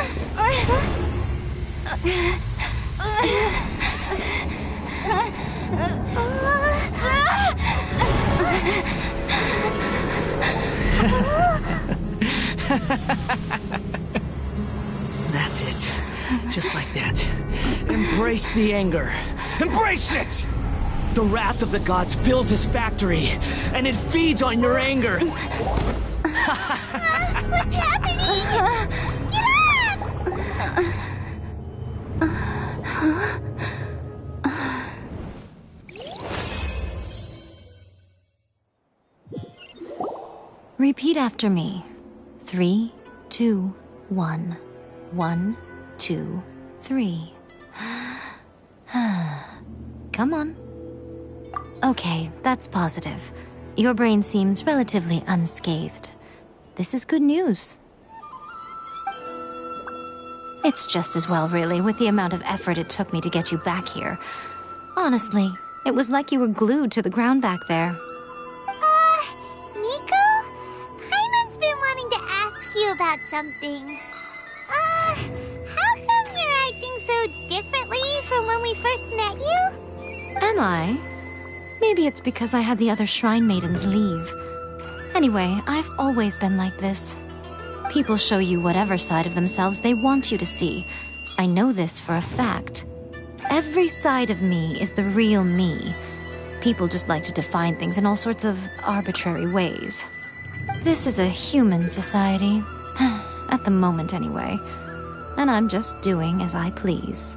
That's it. Just like that. Embrace the anger. Embrace it! The wrath of the gods fills this factory, and it feeds on your anger. What's happening? Get Repeat after me. 3, 2, 1. 1, 2, 3. Come on. Okay, that's positive. Your brain seems relatively unscathed. This is good news. It's just as well, really, with the amount of effort it took me to get you back here. Honestly, it was like you were glued to the ground back there. Nico? Paimon's been wanting to ask you about something. How come you're acting so differently from when we first met you? Am I? Maybe it's because I had the other shrine maidens leave. Anyway, I've always been like this. People show you whatever side of themselves they want you to see. I know this for a fact. Every side of me is the real me. People just like to define things in all sorts of arbitrary ways. This is a human society. At the moment, anyway. And I'm just doing as I please.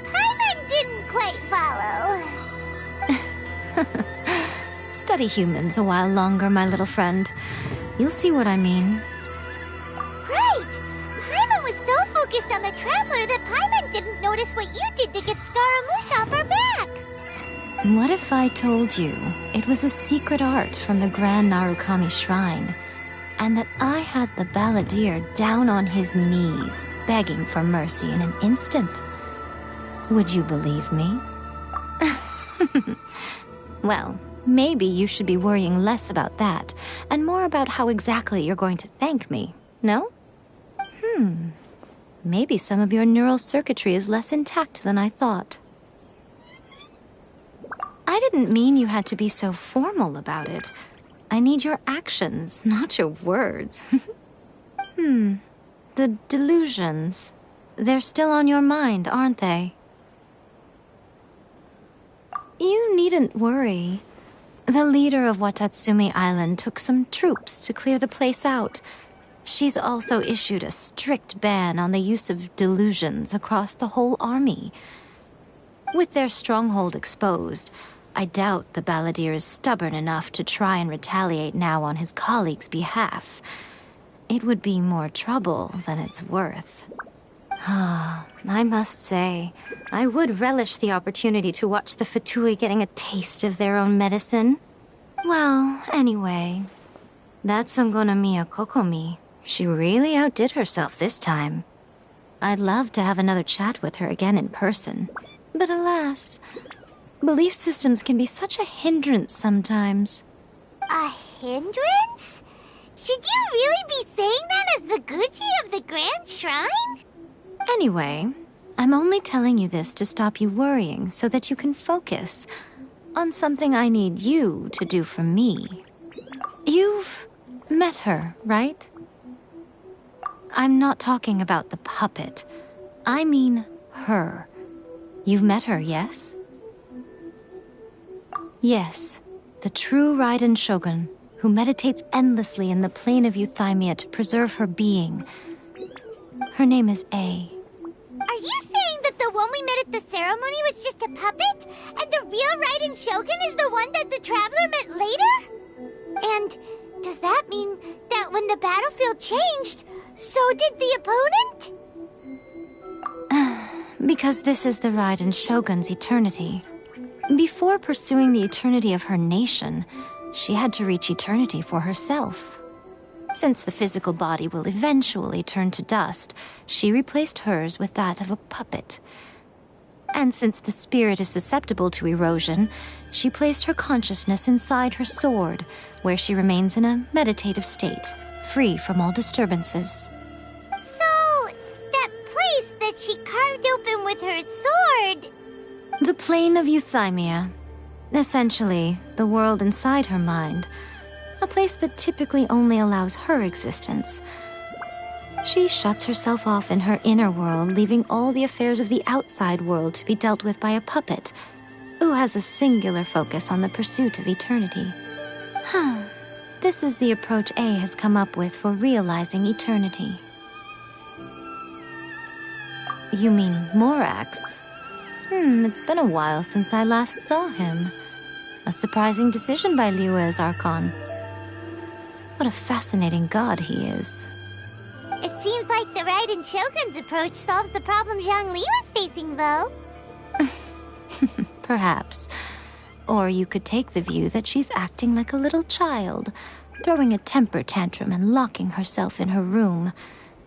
Paimon didn't quite follow. Study humans a while longer, my little friend. You'll see what I mean. Right! Paimon was so focused on the Traveler that Paimon didn't notice what you did to get Scaramouche off our backs. What if I told you it was a secret art from the Grand Narukami Shrine, and that I had the balladeer down on his knees, begging for mercy in an instant? Would you believe me? Well, maybe you should be worrying less about that, and more about how exactly you're going to thank me, no? Maybe some of your neural circuitry is less intact than I thought. I didn't mean you had to be so formal about it. I need your actions, not your words. The delusions. They're still on your mind, aren't they? You needn't worry. The leader of Watatsumi Island took some troops to clear the place out. She's also issued a strict ban on the use of delusions across the whole army. With their stronghold exposed, I doubt the balladeer is stubborn enough to try and retaliate now on his colleague's behalf. It would be more trouble than it's worth. I must say, I would relish the opportunity to watch the Fatui getting a taste of their own medicine. Well, anyway, that Songonomiya Kokomi, she really outdid herself this time. I'd love to have another chat with her again in person. But alas, belief systems can be such a hindrance sometimes. A hindrance? Should you really be saying that as the Gucci of the Grand Shrine? Anyway, I'm only telling you this to stop you worrying so that you can focus on something I need you to do for me. You've met her, right? I'm not talking about the puppet. I mean her. You've met her, yes? Yes, the true Raiden Shogun, who meditates endlessly in the plane of Euthymia to preserve her being. Her name is A. Are you saying that the one we met at the ceremony was just a puppet? And the real Raiden Shogun is the one that the Traveler met later? And does that mean that when the battlefield changed, so did the opponent? Because this is the Raiden Shogun's eternity. Before pursuing the eternity of her nation, she had to reach eternity for herself. Since the physical body will eventually turn to dust, she replaced hers with that of a puppet. And since the spirit is susceptible to erosion, she placed her consciousness inside her sword, where she remains in a meditative state, free from all disturbances. So, that place that she carved open with her sword... The plane of euthymia. Essentially, the world inside her mind. A place that typically only allows her existence. She shuts herself off in her inner world, leaving all the affairs of the outside world to be dealt with by a puppet, who has a singular focus on the pursuit of eternity. This is the approach A has come up with for realizing eternity. You mean Morax? It's been a while since I last saw him. A surprising decision by Liyue's Archon. What a fascinating god he is. It seems like the Raiden Shogun's approach solves the problem Zhongli was facing, though. Perhaps. Or you could take the view that she's acting like a little child, throwing a temper tantrum and locking herself in her room.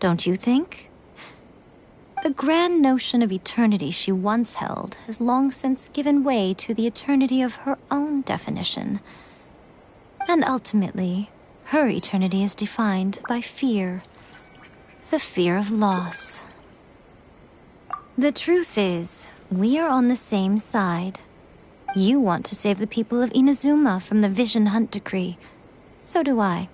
Don't you think? The grand notion of eternity she once held has long since given way to the eternity of her own definition. And ultimately, her eternity is defined by fear. The fear of loss. The truth is, we are on the same side. You want to save the people of Inazuma from the Vision Hunt decree. So do I.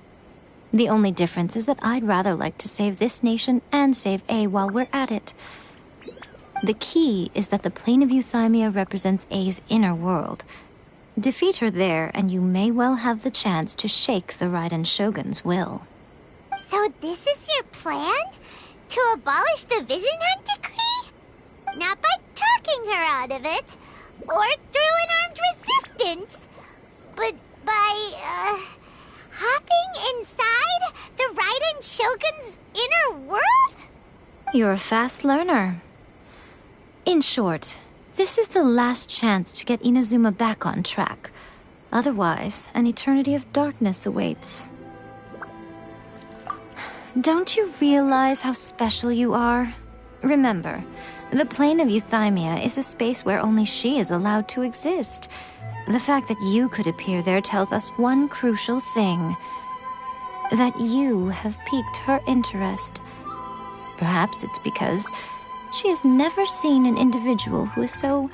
The only difference is that I'd rather like to save this nation and save A while we're at it. The key is that the plane of euthymia represents A's inner world. Defeat her there, and you may well have the chance to shake the Raiden Shogun's will. So this is your plan? To abolish the Vision Hunt decree? Not by talking her out of it, or through an armed resistance, but by, hopping inside the Raiden Shogun's inner world? You're a fast learner. In short, this is the last chance to get Inazuma back on track. Otherwise, an eternity of darkness awaits. Don't you realize how special you are? Remember, the plane of euthymia is a space where only she is allowed to exist. The fact that you could appear there tells us one crucial thing. That you have piqued her interest. Perhaps it's because she has never seen an individual who is so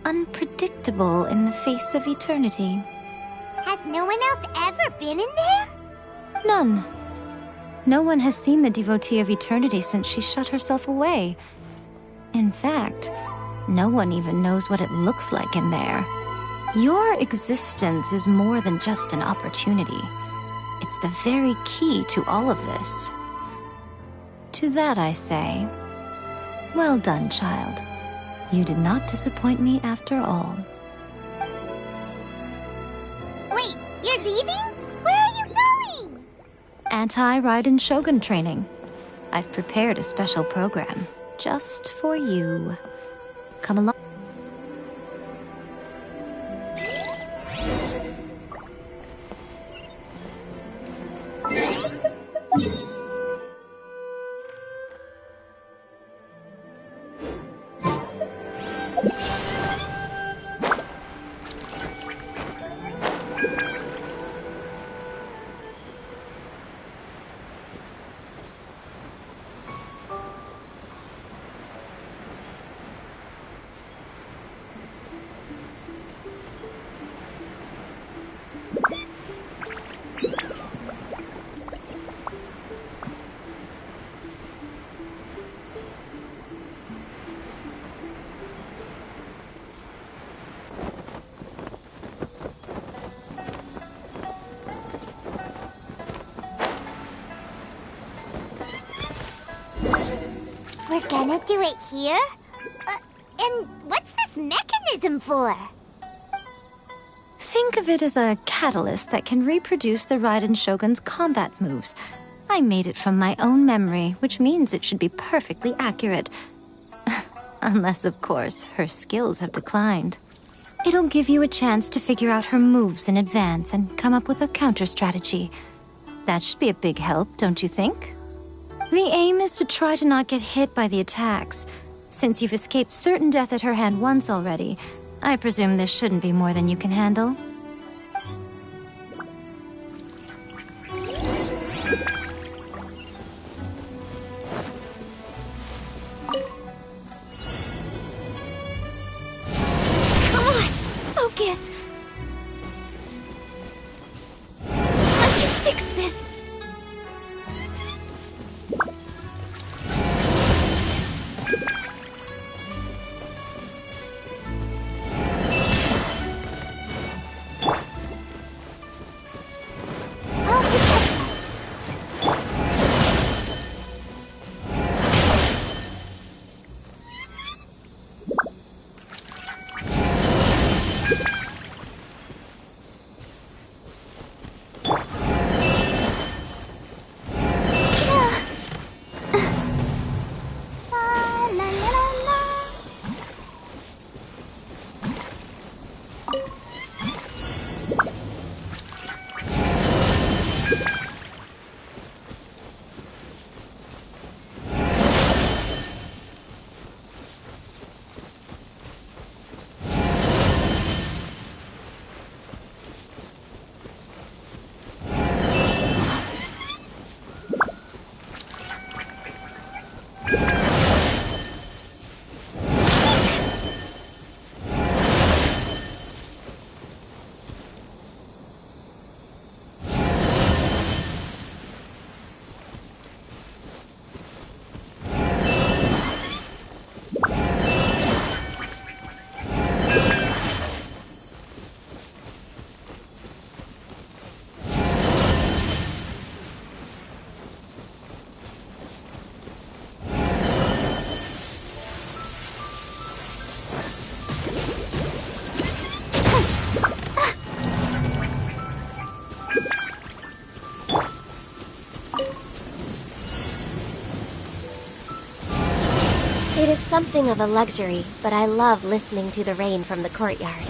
unpredictable in the face of eternity. Has no one else ever been in there? None. No one has seen the devotee of eternity since she shut herself away. In fact, no one even knows what it looks like in there. Your existence is more than just an opportunity. It's the very key to all of this. To that I say, well done, child. You did not disappoint me after all. Wait, you're leaving? Where are you going? Anti-Raiden Shogun training. I've prepared a special program just for you. Come along. We're gonna do it here? And what's this mechanism for? Think of it as a catalyst that can reproduce the Raiden Shogun's combat moves. I made it from my own memory, which means it should be perfectly accurate. Unless, of course, her skills have declined. It'll give you a chance to figure out her moves in advance and come up with a counter strategy. That should be a big help, don't you think? The aim is to try to not get hit by the attacks. Since you've escaped certain death at her hand once already, I presume this shouldn't be more than you can handle. Focus! I can fix this! It is something of a luxury, but I love listening to the rain from the courtyard.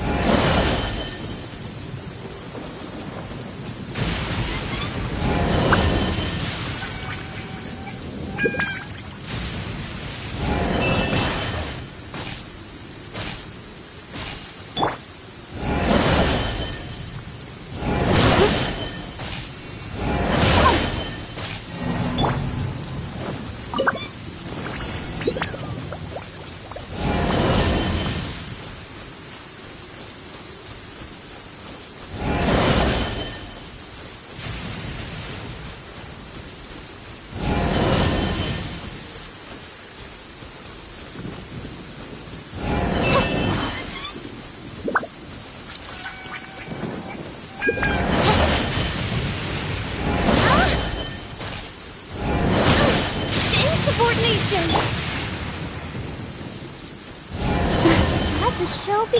Let the show be...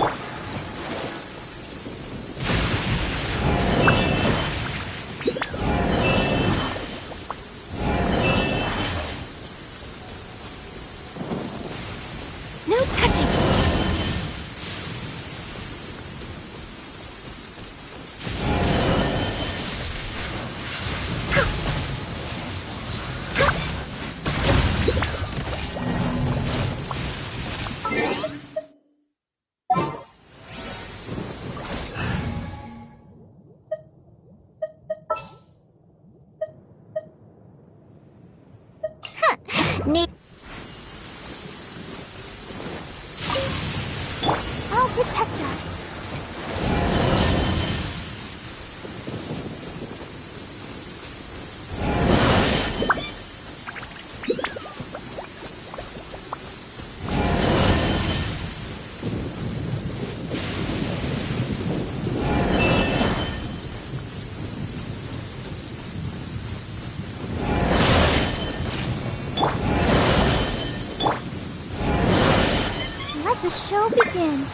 No touching! I'll protect us. Let the show begin.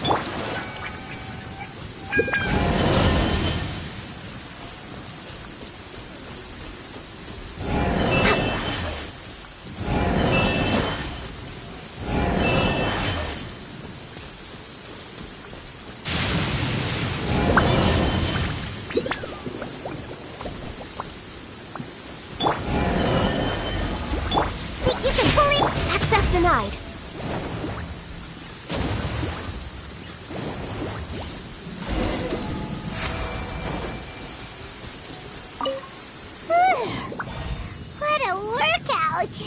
Ouch.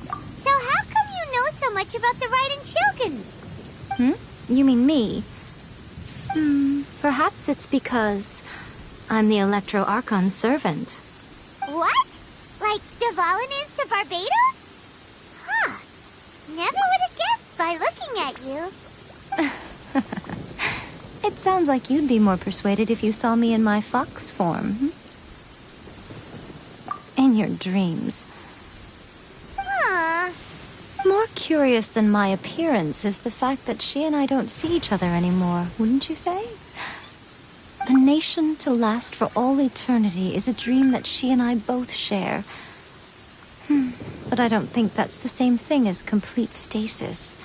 So how come you know so much about the Raiden Shogun? You mean me? Perhaps it's because I'm the Electro Archon's servant. What? Like Devalin is to Barbados? Huh. Never would have guessed by looking at you. It sounds like you'd be more persuaded if you saw me in my fox form. In your dreams. Aww. More curious than my appearance is the fact that she and I don't see each other anymore, wouldn't you say? A nation to last for all eternity is a dream that she and I both share. But I don't think that's the same thing as complete stasis.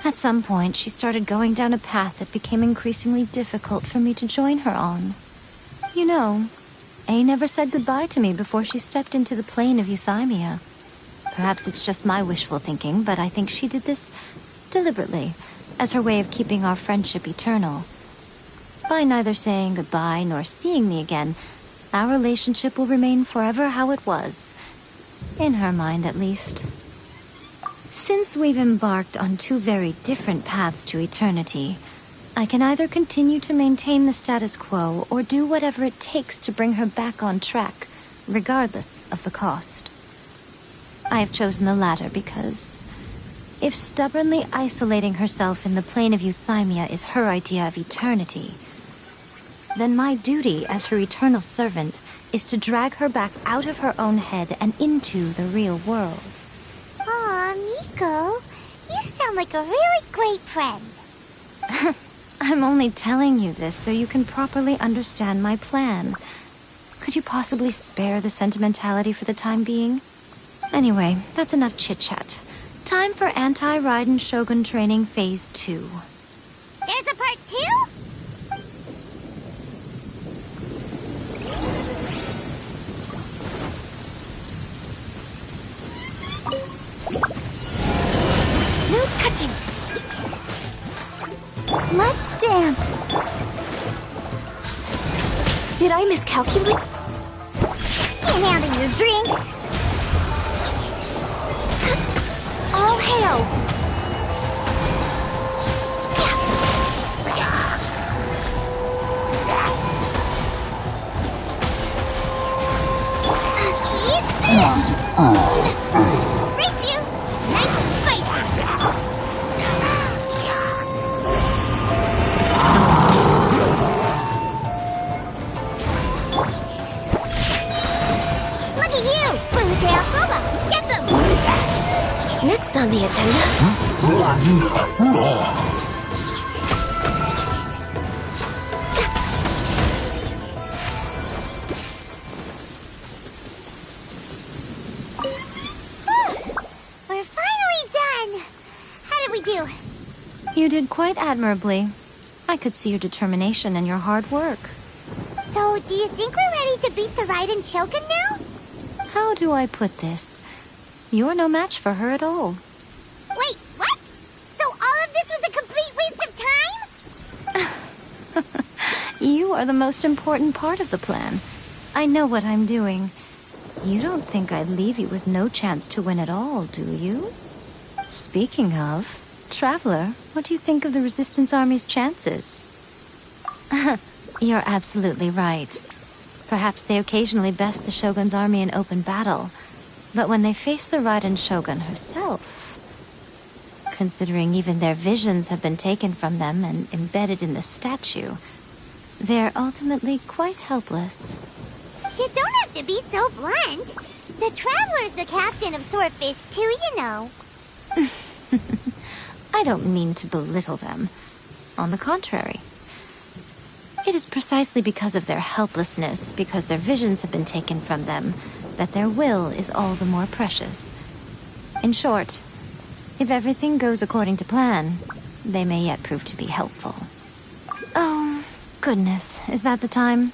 At some point, she started going down a path that became increasingly difficult for me to join her on. You know, A never said goodbye to me before she stepped into the plane of euthymia. Perhaps it's just my wishful thinking, but I think she did this deliberately, as her way of keeping our friendship eternal. By neither saying goodbye nor seeing me again, our relationship will remain forever how it was. In her mind, at least. Since we've embarked on two very different paths to eternity, I can either continue to maintain the status quo or do whatever it takes to bring her back on track, regardless of the cost. I have chosen the latter because if stubbornly isolating herself in the plane of euthymia is her idea of eternity, then my duty as her eternal servant is to drag her back out of her own head and into the real world. Aw, Miko, you sound like a really great friend. I'm only telling you this so you can properly understand my plan. Could you possibly spare the sentimentality for the time being? Anyway, that's enough chit-chat. Time for Anti-Raiden Shogun Training Phase 2. There's a part 2? No touching! Let's dance! Did I miscalculate? Can't handle your drink! All hail! Race you! Nice and spicy! Look at you! Blue-tailed Boba! Get them! Next on the agenda... We're finally done! How did we do? You did quite admirably. I could see your determination and your hard work. So, do you think we're ready to beat the Raiden Shogun now? How do I put this? You're no match for her at all. Wait, what? So all of this was a complete waste of time? You are the most important part of the plan. I know what I'm doing. You don't think I'd leave you with no chance to win at all, do you? Speaking of, Traveler, what do you think of the Resistance Army's chances? You're absolutely right. Perhaps they occasionally best the Shogun's army in open battle, but when they face the Raiden Shogun herself, considering even their visions have been taken from them and embedded in the statue, they're ultimately quite helpless. You don't have to be so blunt. The Traveler's the captain of Swordfish too, you know. I don't mean to belittle them. On the contrary. It is precisely because of their helplessness, because their visions have been taken from them, that their will is all the more precious. In short, if everything goes according to plan, they may yet prove to be helpful. Oh, goodness, is that the time?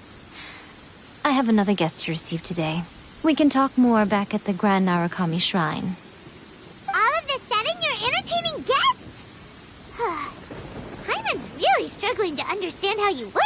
I have another guest to receive today. We can talk more back at the Grand Narukami Shrine. All of this sudden you're entertaining guests? Hyman's really struggling to understand how you work.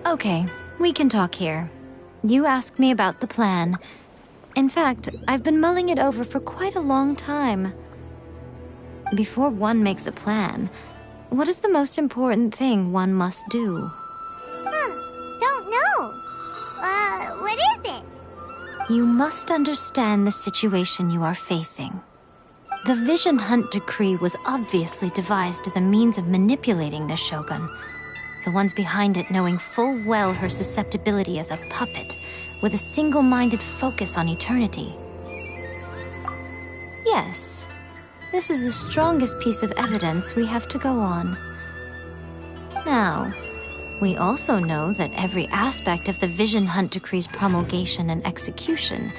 Okay, we can talk here. You asked me about the plan. In fact, I've been mulling it over for quite a long time. Before one makes a plan, what is the most important thing one must do? Don't know. What is it? You must understand the situation you are facing. The Vision Hunt Decree was obviously devised as a means of manipulating the Shogun, the ones behind it knowing full well her susceptibility as a puppet, with a single-minded focus on eternity. Yes, this is the strongest piece of evidence we have to go on. Now, we also know that every aspect of the Vision Hunt Decree's promulgation and execution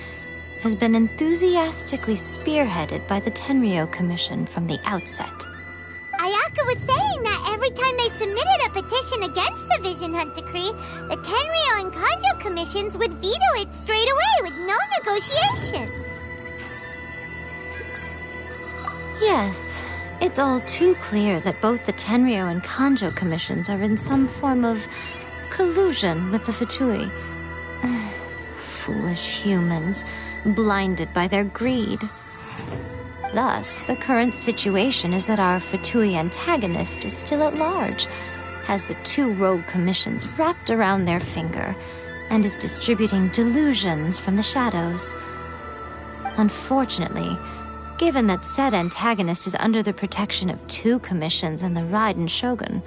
has been enthusiastically spearheaded by the Tenryou Commission from the outset. Ayaka was saying that every time they submitted a petition against the Vision Hunt Decree, the Tenryou and Kanjo commissions would veto it straight away with no negotiation. Yes, it's all too clear that both the Tenryou and Kanjo commissions are in some form of collusion with the Fatui. Foolish humans, blinded by their greed. Thus, the current situation is that our Fatui antagonist is still at large, has the two rogue commissions wrapped around their finger, and is distributing delusions from the shadows. Unfortunately, given that said antagonist is under the protection of two commissions and the Raiden Shogun,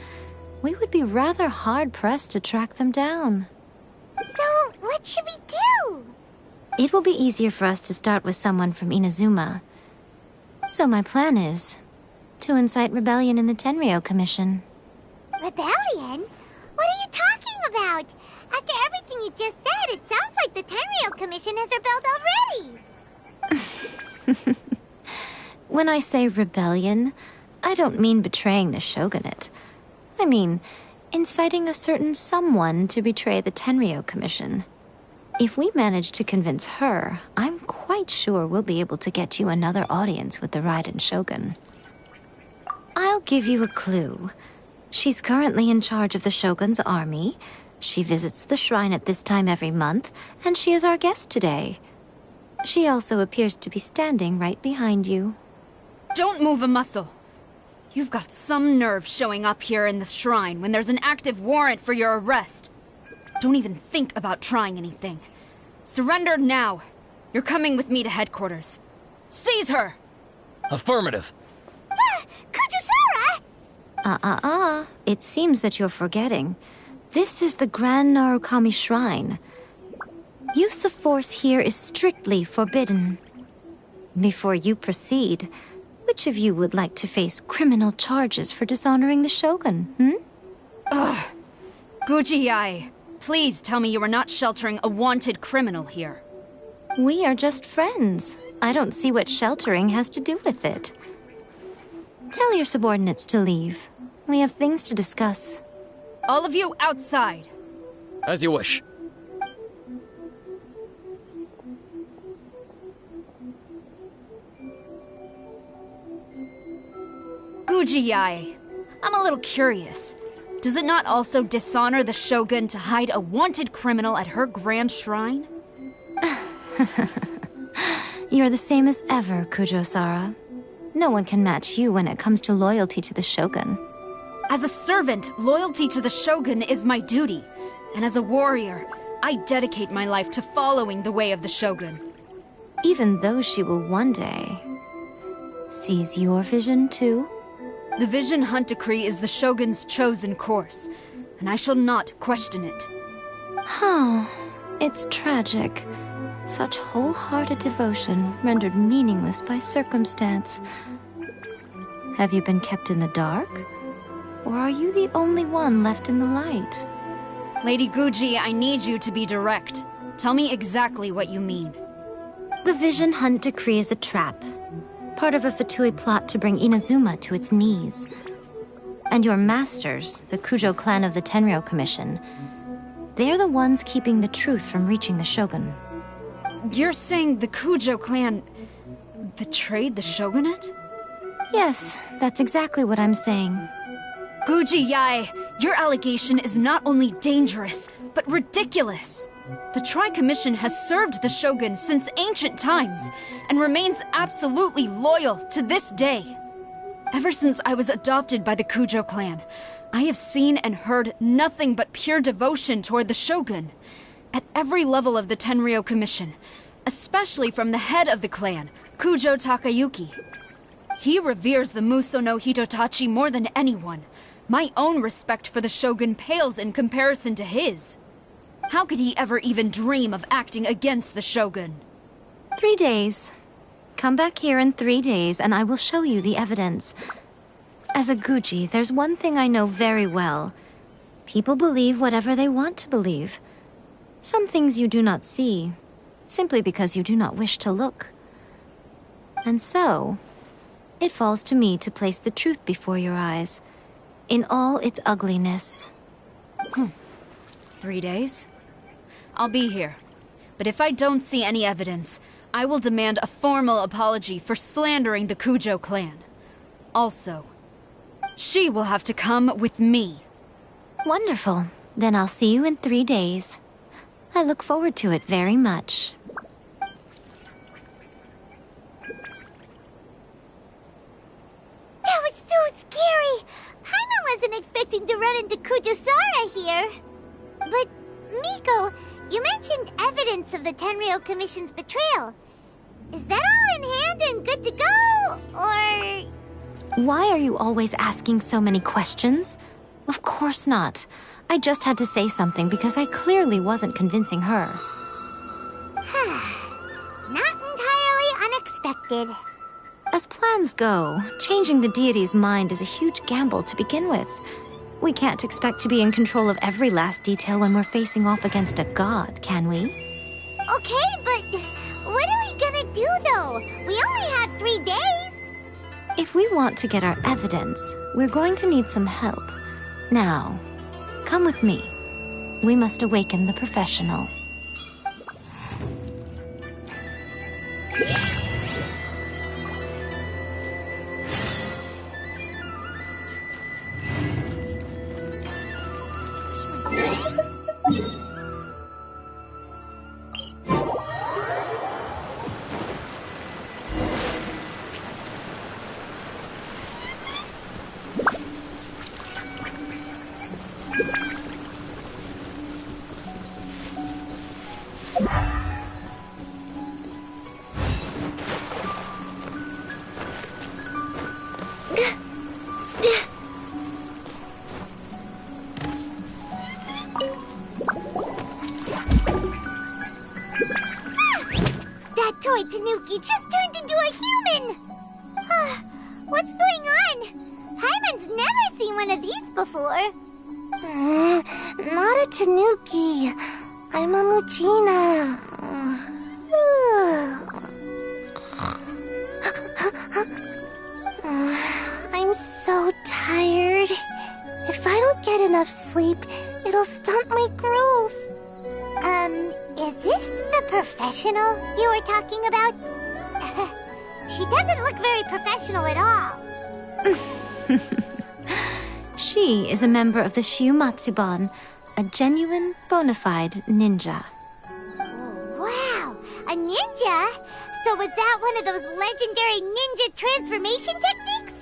we would be rather hard-pressed to track them down. So, what should we do? It will be easier for us to start with someone from Inazuma. So my plan is to incite rebellion in the Tenryou Commission. Rebellion? What are you talking about? After everything you just said, it sounds like the Tenryou Commission has rebelled already. When I say rebellion, I don't mean betraying the shogunate. I mean inciting a certain someone to betray the Tenryou Commission. If we manage to convince her, I'm quite sure we'll be able to get you another audience with the Raiden Shogun. I'll give you a clue. She's currently in charge of the Shogun's army. She visits the shrine at this time every month, and she is our guest today. She also appears to be standing right behind you. Don't move a muscle. You've got some nerve showing up here in the shrine when there's an active warrant for your arrest. Don't even think about trying anything. Surrender now. You're coming with me to headquarters. Seize her! Affirmative. Kujusara! It seems that you're forgetting. This is the Grand Narukami Shrine. Use of force here is strictly forbidden. Before you proceed, which of you would like to face criminal charges for dishonoring the Shogun, Ugh. Guji-ai, please tell me you are not sheltering a wanted criminal here. We are just friends. I don't see what sheltering has to do with it. Tell your subordinates to leave. We have things to discuss. All of you outside. As you wish. Guji-ai, I'm a little curious. Does it not also dishonor the Shogun to hide a wanted criminal at her grand shrine? You're the same as ever, Kujo-sara. No one can match you when it comes to loyalty to the Shogun. As a servant, loyalty to the Shogun is my duty. And as a warrior, I dedicate my life to following the way of the Shogun. Even though she will one day seize your vision too? The Vision Hunt Decree is the Shogun's chosen course, and I shall not question it. Oh, it's tragic. Such wholehearted devotion rendered meaningless by circumstance. Have you been kept in the dark? Or are you the only one left in the light? Lady Guji, I need you to be direct. Tell me exactly what you mean. The Vision Hunt Decree is a trap. Part of a Fatui plot to bring Inazuma to its knees. And your masters, the Kujo clan of the Tenryou Commission, they're the ones keeping the truth from reaching the Shogun. You're saying the Kujo clan betrayed the shogunate? Yes, that's exactly what I'm saying. Guji-ai, Your allegation is not only dangerous, but ridiculous. The Tri-Commission has served the Shogun since ancient times, and remains absolutely loyal to this day. Ever since I was adopted by the Kujo clan, I have seen and heard nothing but pure devotion toward the Shogun. At every level of the Tenryou Commission, especially from the head of the clan, Kujo Takayuki. He reveres the Muso no Hitotachi more than anyone. My own respect for the Shogun pales in comparison to his. How could he ever even dream of acting against the Shogun? 3 days. Come back here in 3 days and I will show you the evidence. As a Guji, there's one thing I know very well. People believe whatever they want to believe. Some things you do not see, simply because you do not wish to look. And so, it falls to me to place the truth before your eyes, in all its ugliness. 3 days? I'll be here. But if I don't see any evidence, I will demand a formal apology for slandering the Kujo clan. Also, she will have to come with me. Wonderful. Then I'll see you in 3 days. I look forward to it very much. That was so scary! Paimon wasn't expecting to run into Kujosara here. But, Miko, you mentioned evidence of the Tenryou Commission's betrayal. Is that all in hand and good to go, or...? Why are you always asking so many questions? Of course not. I just had to say something because I clearly wasn't convincing her. Not entirely unexpected. As plans go, changing the deity's mind is a huge gamble to begin with. We can't expect to be in control of every last detail when we're facing off against a god, can we? Okay, but what are we gonna do, though? We only have 3 days. If we want to get our evidence, we're going to need some help. Now, come with me. We must awaken the professional. That toy Tanuki just turned into a human! What's going on? Paimon's never seen one of these before. Not a Tanuki. I'm a Muchina. I'm so tired. If I don't get enough sleep, it'll stunt my growth. Is this the professional you were talking about? She doesn't look very professional at all. She is a member of the Shiumatsuban, a genuine, bona fide ninja. Wow, a ninja? So was that one of those legendary ninja transformation techniques?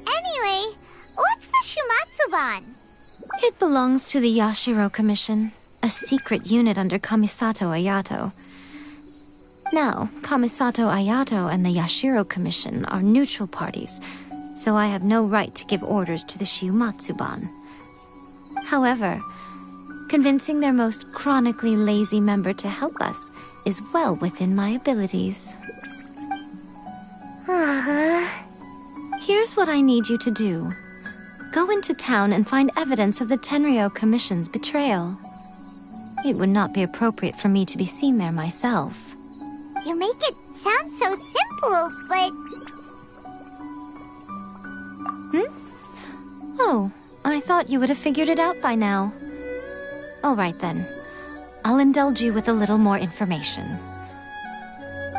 Anyway, what's the Shiumatsuban? It belongs to the Yashiro Commission, a secret unit under Kamisato Ayato. Now, Kamisato Ayato and the Yashiro Commission are neutral parties, so I have no right to give orders to the Shiumatsuban. However, convincing their most chronically lazy member to help us is well within my abilities. Here's what I need you to do. Go into town and find evidence of the Tenryou Commission's betrayal. It would not be appropriate for me to be seen there myself. You make it sound so simple, but... Oh, I thought you would have figured it out by now. All right then. I'll indulge you with a little more information.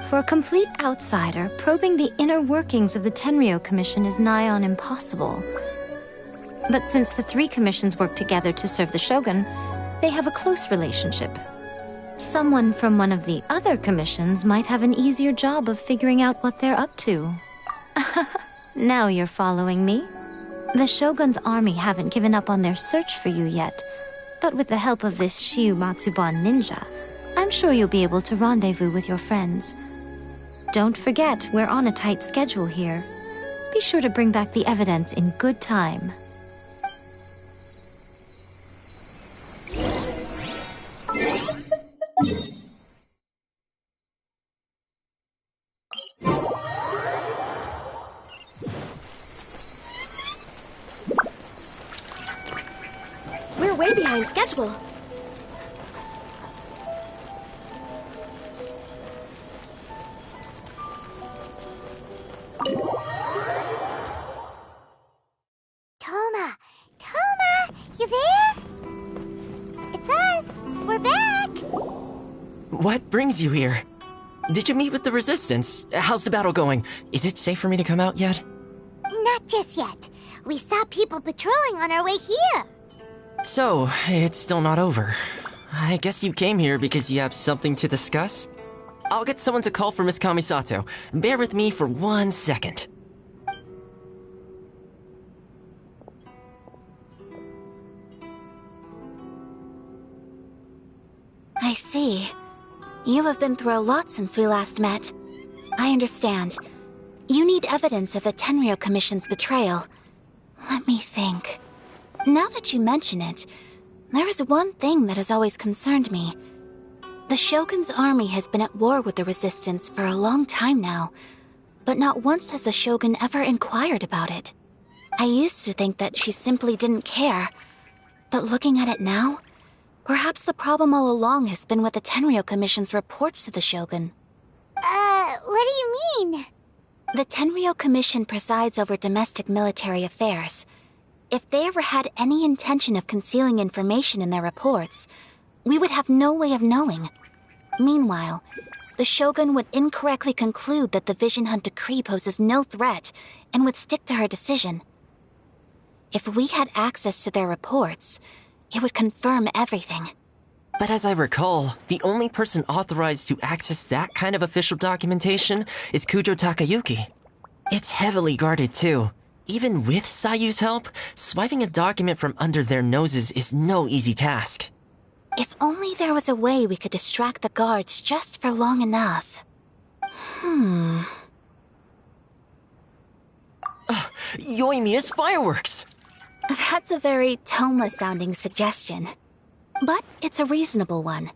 For a complete outsider, probing the inner workings of the Tenryou Commission is nigh on impossible. But since the three commissions work together to serve the Shogun, they have a close relationship. Someone from one of the other commissions might have an easier job of figuring out what they're up to. Now you're following me. The Shogun's army haven't given up on their search for you yet, but with the help of this Shiu Matsuban ninja, I'm sure you'll be able to rendezvous with your friends. Don't forget, we're on a tight schedule here. Be sure to bring back the evidence in good time. We're way behind schedule. Toma! Toma! You there? It's us! We're back! What brings you here? Did you meet with the Resistance? How's the battle going? Is it safe for me to come out yet? Not just yet. We saw people patrolling on our way here. So, it's still not over. I guess you came here because you have something to discuss? I'll get someone to call for Miss Kamisato. Bear with me for 1 second. I see. You have been through a lot since we last met. I understand. You need evidence of the Tenryou Commission's betrayal. Let me think. Now that you mention it, there is one thing that has always concerned me. The Shogun's army has been at war with the Resistance for a long time now, but not once has the Shogun ever inquired about it. I used to think that she simply didn't care, but looking at it now, perhaps the problem all along has been with the Tenryou Commission's reports to the Shogun. What do you mean? The Tenryou Commission presides over domestic military affairs. If they ever had any intention of concealing information in their reports, we would have no way of knowing. Meanwhile, the Shogun would incorrectly conclude that the Vision Hunt decree poses no threat and would stick to her decision. If we had access to their reports, it would confirm everything. But as I recall, the only person authorized to access that kind of official documentation is Kujo Takayuki. It's heavily guarded too. Even with Sayu's help, swiping a document from under their noses is no easy task. If only there was a way we could distract the guards just for long enough. Yoimiya's fireworks! That's a very Toma-sounding suggestion. But it's a reasonable one.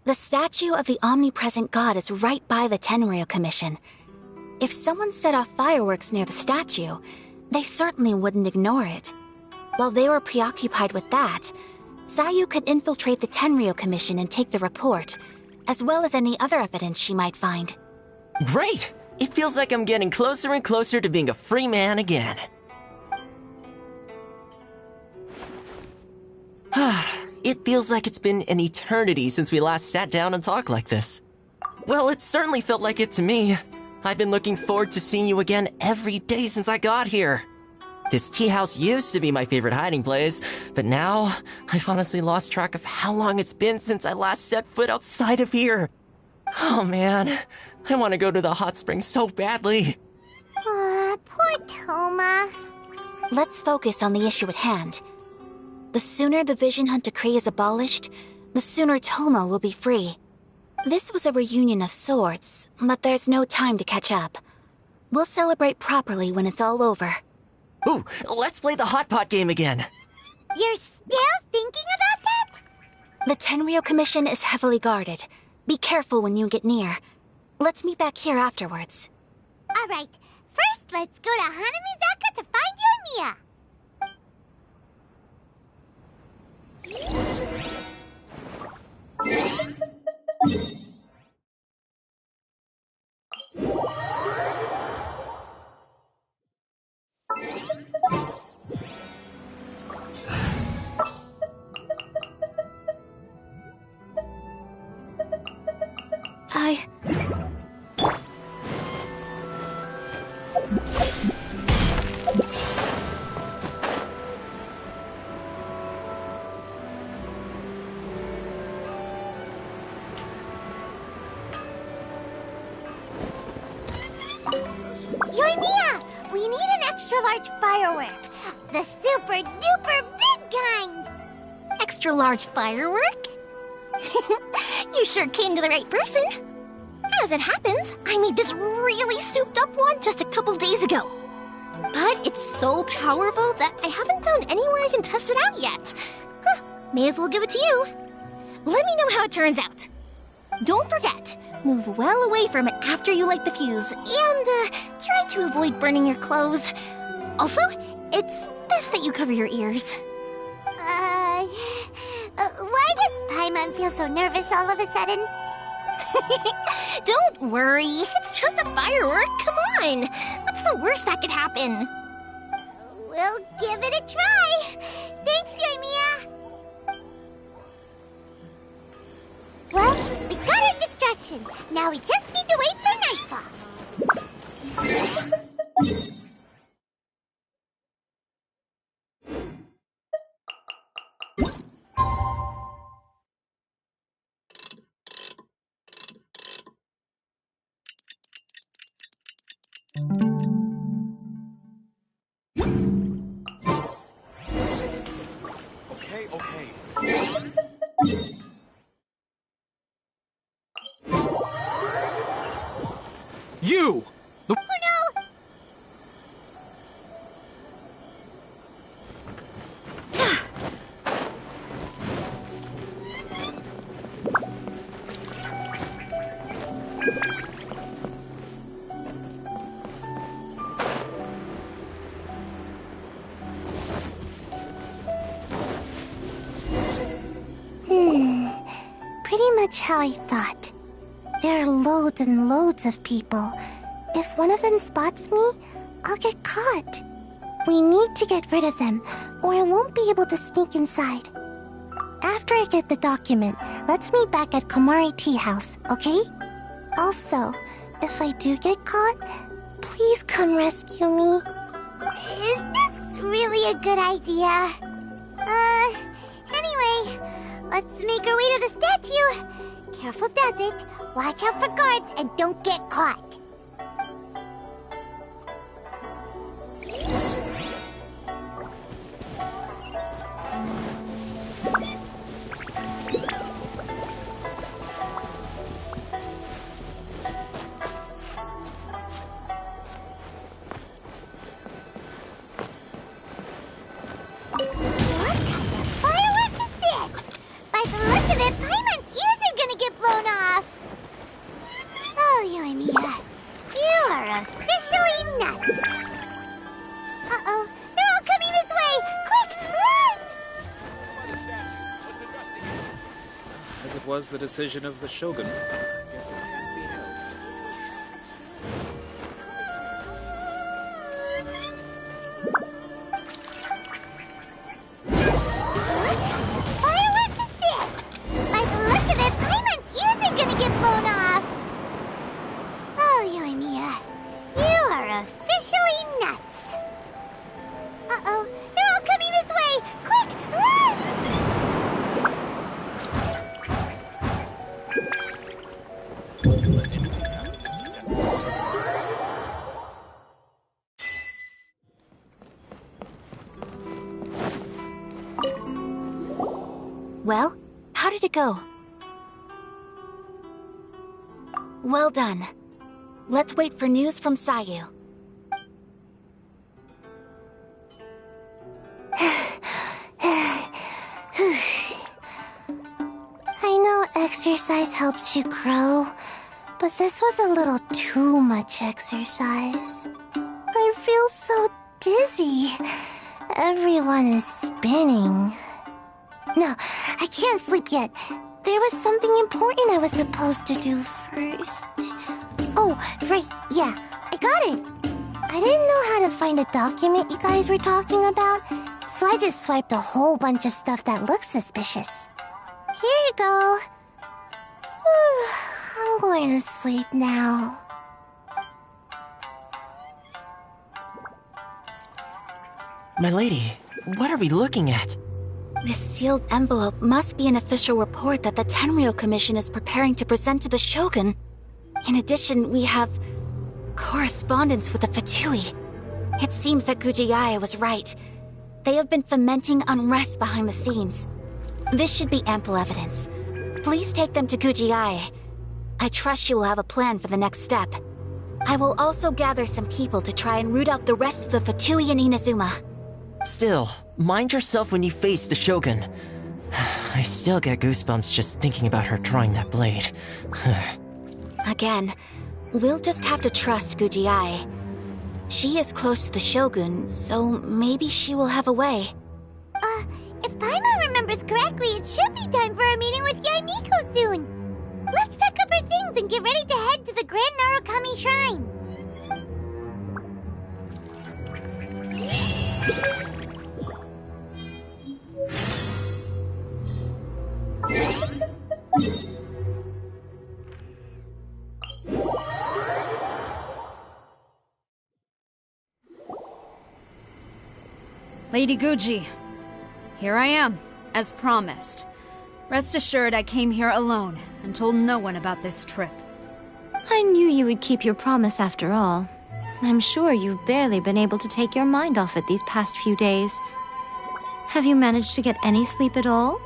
The statue of the omnipresent god is right by the Tenryou Commission. If someone set off fireworks near the statue, they certainly wouldn't ignore it. While they were preoccupied with that, Sayu could infiltrate the Tenryou Commission and take the report, as well as any other evidence she might find. Great! It feels like I'm getting closer and closer to being a free man again. It feels like it's been an eternity since we last sat down and talked like this. Well, it certainly felt like it to me. I've been looking forward to seeing you again every day since I got here. This tea house used to be my favorite hiding place, but now I've honestly lost track of how long it's been since I last set foot outside of here. Oh man, I want to go to the hot springs so badly. Poor Toma. Let's focus on the issue at hand. The sooner the Vision Hunt decree is abolished, the sooner Toma will be free. This was a reunion of sorts, but there's no time to catch up. We'll celebrate properly when it's all over. Ooh, let's play the hot pot game again. You're still thinking about that? The Tenryou Commission is heavily guarded. Be careful when you get near. Let's meet back here afterwards. Alright, first let's go to Hanamizaka to find Yoimiya. extra-large firework. The super-duper big kind. Extra-large firework? You sure came to the right person. As it happens, I made this really souped-up one just a couple days ago. But it's so powerful that I haven't found anywhere I can test it out yet. Huh, may as well give it to you. Let me know how it turns out. Don't forget, move well away from it after you light the fuse, and try to avoid burning your clothes. Also, it's best that you cover your ears. Why does Paimon feel so nervous all of a sudden? Don't worry, it's just a firework, come on! What's the worst that could happen? We'll give it a try! Thanks, Yoimiya! Well, we got our distraction. Now we just need to wait for nightfall. Okay. You! Oh no! Pretty much how I thought. There are loads and loads of people. If one of them spots me, I'll get caught. We need to get rid of them, or I won't be able to sneak inside. After I get the document, let's meet back at Komari Tea House, okay? Also, if I do get caught, please come rescue me. Is this really a good idea? Anyway, let's make our way to the statue. Careful does it. Watch out for guards and don't get caught. Was the decision of the Shogun. I guess it can't be helped. What firework is this? By the look of it, Paimon's ears are gonna get blown off. Oh, Yoimiya, you are officially nuts. Uh-oh, they're all coming this way! Quick, run! Well, how did it go? Well done. Let's wait for news from Sayu. I know exercise helps you grow, but this was a little too much exercise. I feel so dizzy. Everyone is spinning. No, I can't sleep yet. There was something important I was supposed to do first. Oh, right, yeah, I got it. I didn't know how to find a document you guys were talking about, so I just swiped a whole bunch of stuff that looks suspicious. Here you go. I'm going to sleep now. My lady, what are we looking at? This sealed envelope must be an official report that the Tenryou Commission is preparing to present to the Shogun. In addition, we have correspondence with the Fatui. It seems that Kujiai was right. They have been fomenting unrest behind the scenes. This should be ample evidence. Please take them to Kujiai. I trust she will have a plan for the next step. I will also gather some people to try and root out the rest of the Fatui and Inazuma. Still, mind yourself when you face the Shogun. I still get goosebumps just thinking about her drawing that blade. Again, we'll just have to trust Kujiai. She is close to the Shogun, so maybe she will have a way. If Paimon remembers correctly, it should be time for a meeting with Yaimiko soon. Let's pack up our things and get ready to head to the Grand Narukami Shrine. Lady Guji, here I am, as promised. Rest assured I came here alone and told no one about this trip. I knew you would keep your promise after all. I'm sure you've barely been able to take your mind off it these past few days. Have you managed to get any sleep at all?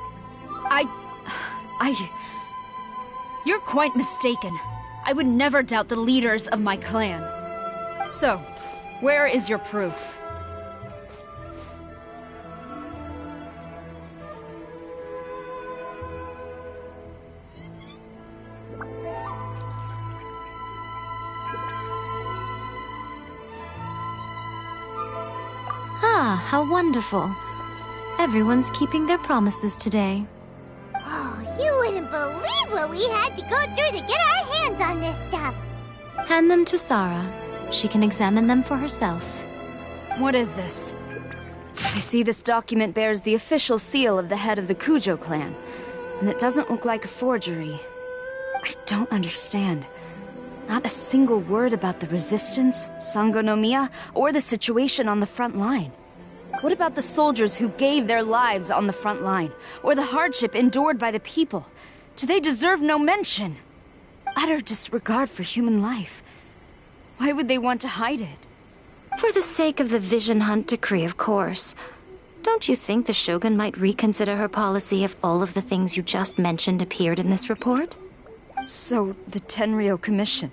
You're quite mistaken. I would never doubt the leaders of my clan. So, where is your proof? Ah, how wonderful. Everyone's keeping their promises today. Oh, you wouldn't believe what we had to go through to get our hands on this stuff. Hand them to Sara. She can examine them for herself. What is this? I see this document bears the official seal of the head of the Kujo clan, and it doesn't look like a forgery. I don't understand. Not a single word about the resistance, Sangonomiya, or the situation on the front line. What about the soldiers who gave their lives on the front line, or the hardship endured by the people? Do they deserve no mention? Utter disregard for human life. Why would they want to hide it? For the sake of the Vision Hunt decree, of course. Don't you think the Shogun might reconsider her policy if all of the things you just mentioned appeared in this report? So, the Tenryo Commission,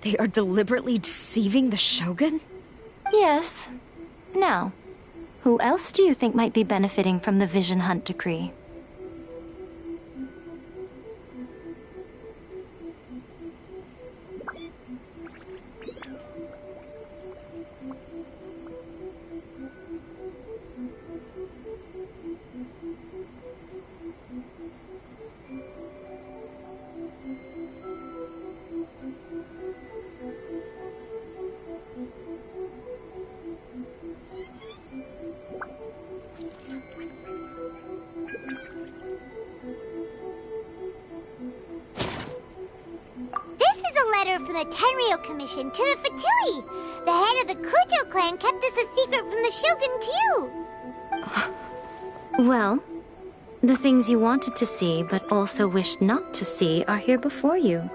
they are deliberately deceiving the Shogun? Yes. Now, who else do you think might be benefiting from the Vision Hunt decree? From the Tenryo Commission to the Fatui. The head of the Kujo clan kept this a secret from the Shogun too. Well, the things you wanted to see but also wished not to see are here before you.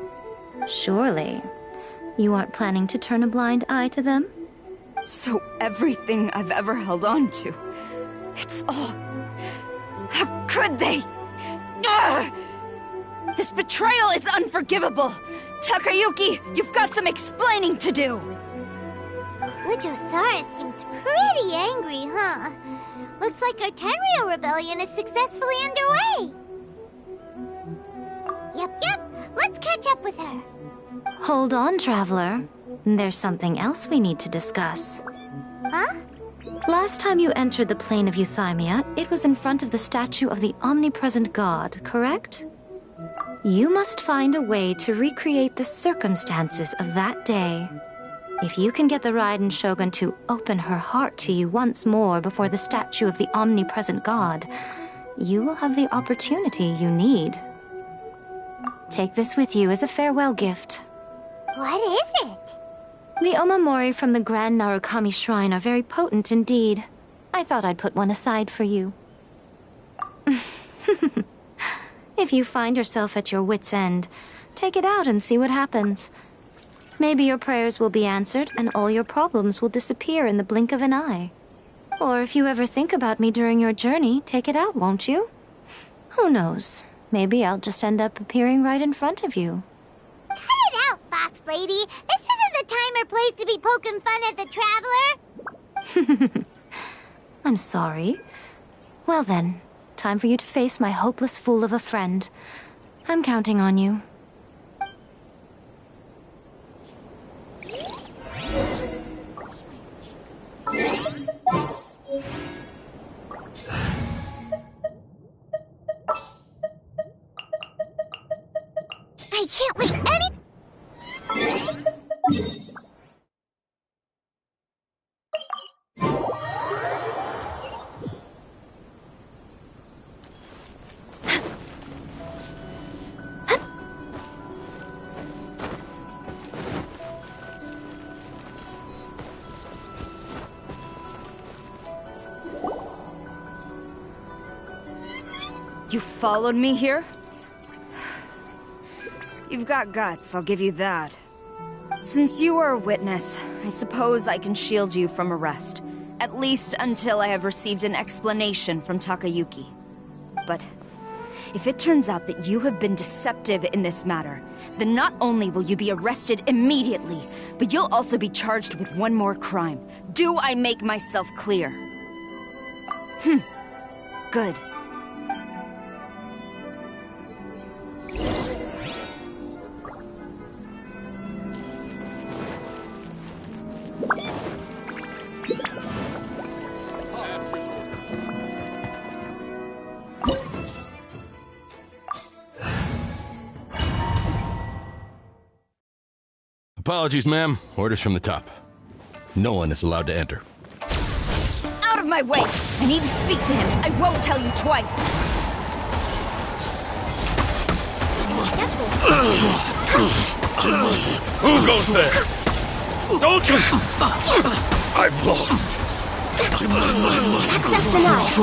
Surely, you aren't planning to turn a blind eye to them? So everything I've ever held on to, it's all... How could they? Ugh! This betrayal is unforgivable! Takayuki, you've got some explaining to do! Kujo-Sara seems pretty angry, huh? Looks like our Tenryo rebellion is successfully underway. Yep, let's catch up with her. Hold on, Traveler. There's something else we need to discuss. Huh? Last time you entered the plane of Euthymia, it was in front of the statue of the Omnipresent God, correct? You must find a way to recreate the circumstances of that day. If you can get the Raiden Shogun to open her heart to you once more before the statue of the Omnipresent God, you will have the opportunity you need. Take this with you as a farewell gift. What is it? The omamori from the Grand Narukami Shrine are very potent indeed. I thought I'd put one aside for you. If you find yourself at your wit's end, take it out and see what happens. Maybe your prayers will be answered and all your problems will disappear in the blink of an eye. Or if you ever think about me during your journey, take it out, won't you? Who knows? Maybe I'll just end up appearing right in front of you. Cut it out, Fox Lady. This isn't the time or place to be poking fun at the Traveler. I'm sorry. Well then, time for you to face my hopeless fool of a friend. I'm counting on you. I can't wait any... You followed me here? You've got guts, I'll give you that. Since you are a witness, I suppose I can shield you from arrest. At least until I have received an explanation from Takayuki. But if it turns out that you have been deceptive in this matter, then not only will you be arrested immediately, but you'll also be charged with one more crime. Do I make myself clear? Good. Apologies, ma'am. Orders from the top. No one is allowed to enter. Out of my way! I need to speak to him. I won't tell you twice. Who goes there? Soldier! I've lost. Access denied.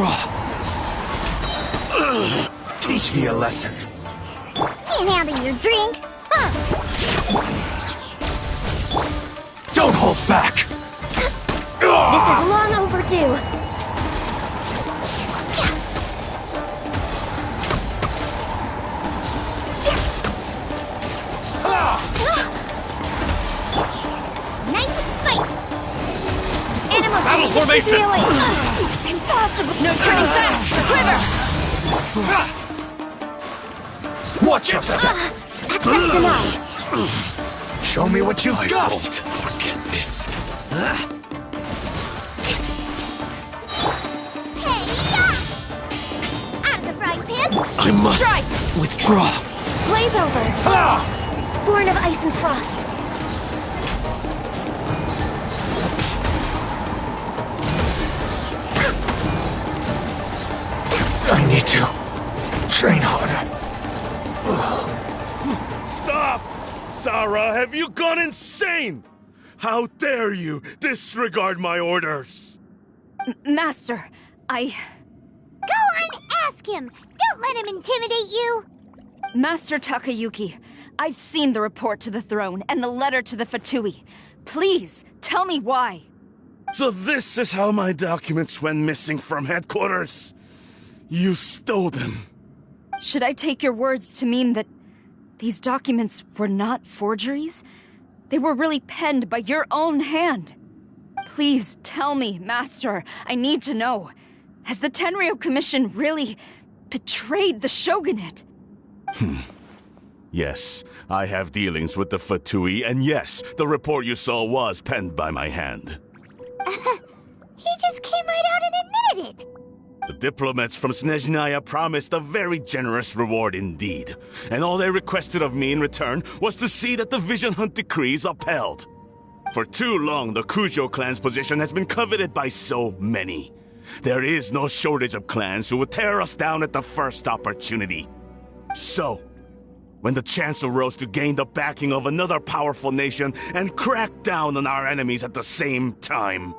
Teach me a lesson. Can't handle your drink. Don't hold back! This is long overdue. Nice and spiky. Animal Battle formation! Impossible! No turning back! Quiver! Watch your step! Access denied. Show me what you've got! I won't forget this. Out of the frying pan. I must Strike! withdraw. Blaze over. Born of ice and frost. I need to train harder. Stop! Sarah, have you gone insane? How dare you disregard my orders? Master, Go on, ask him. Don't let him intimidate you. Master Takayuki, I've seen the report to the throne and the letter to the Fatui. Please, tell me why. So this is how my documents went missing from headquarters. You stole them. Should I take your words to mean that these documents were not forgeries? They were really penned by your own hand. Please tell me, Master. I need to know. Has the Tenryo Commission really betrayed the Shogunate? Yes, I have dealings with the Fatui, and yes, the report you saw was penned by my hand. He just came right out and admitted it. The diplomats from Snezhnaya promised a very generous reward indeed, and all they requested of me in return was to see that the Vision Hunt decree is upheld. For too long, the Kujo clan's position has been coveted by so many. There is no shortage of clans who would tear us down at the first opportunity. So, when the chance arose to gain the backing of another powerful nation and crack down on our enemies at the same time,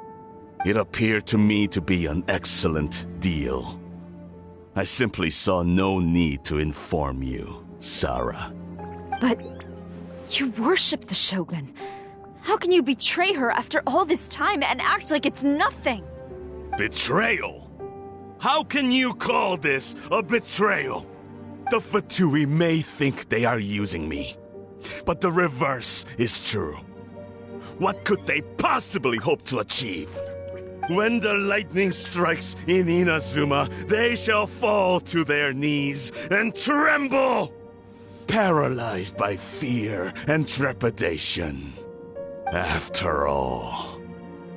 it appeared to me to be an excellent deal. I simply saw no need to inform you, Sarah. But You worship the Shogun. How can you betray her after all this time and act like it's nothing? Betrayal? How can you call this a betrayal? The Fatui may think they are using me, but the reverse is true. What could they possibly hope to achieve? When the lightning strikes in Inazuma, they shall fall to their knees and tremble, paralyzed by fear and trepidation. After all,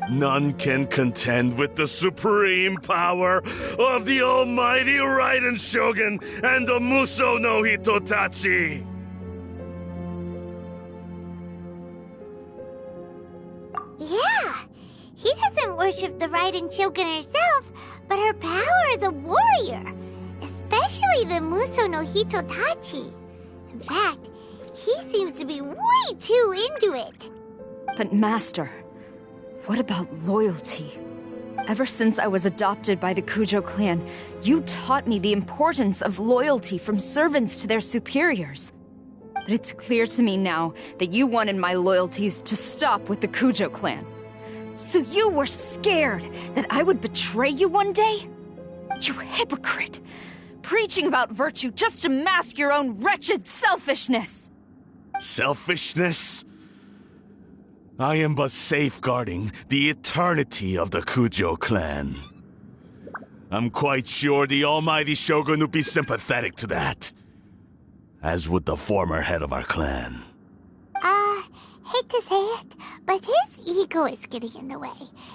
none can contend with the supreme power of the almighty Raiden Shogun and the Muso no Hitotachi! Yeah, he doesn't worship the Raiden Shogun herself, but her power as a warrior, especially the Muso no Hitotachi. In fact, he seems to be way too into it. But Master, what about loyalty? Ever since I was adopted by the Kujo clan, you taught me the importance of loyalty from servants to their superiors. But it's clear to me now that you wanted my loyalties to stop with the Kujo clan. So you were scared that I would betray you one day? You hypocrite! Preaching about virtue just to mask your own wretched selfishness! Selfishness? I am but safeguarding the eternity of the Kujo clan. I'm quite sure the almighty Shogun would be sympathetic to that. As would the former head of our clan. Hate to say it, but his ego is getting in the way.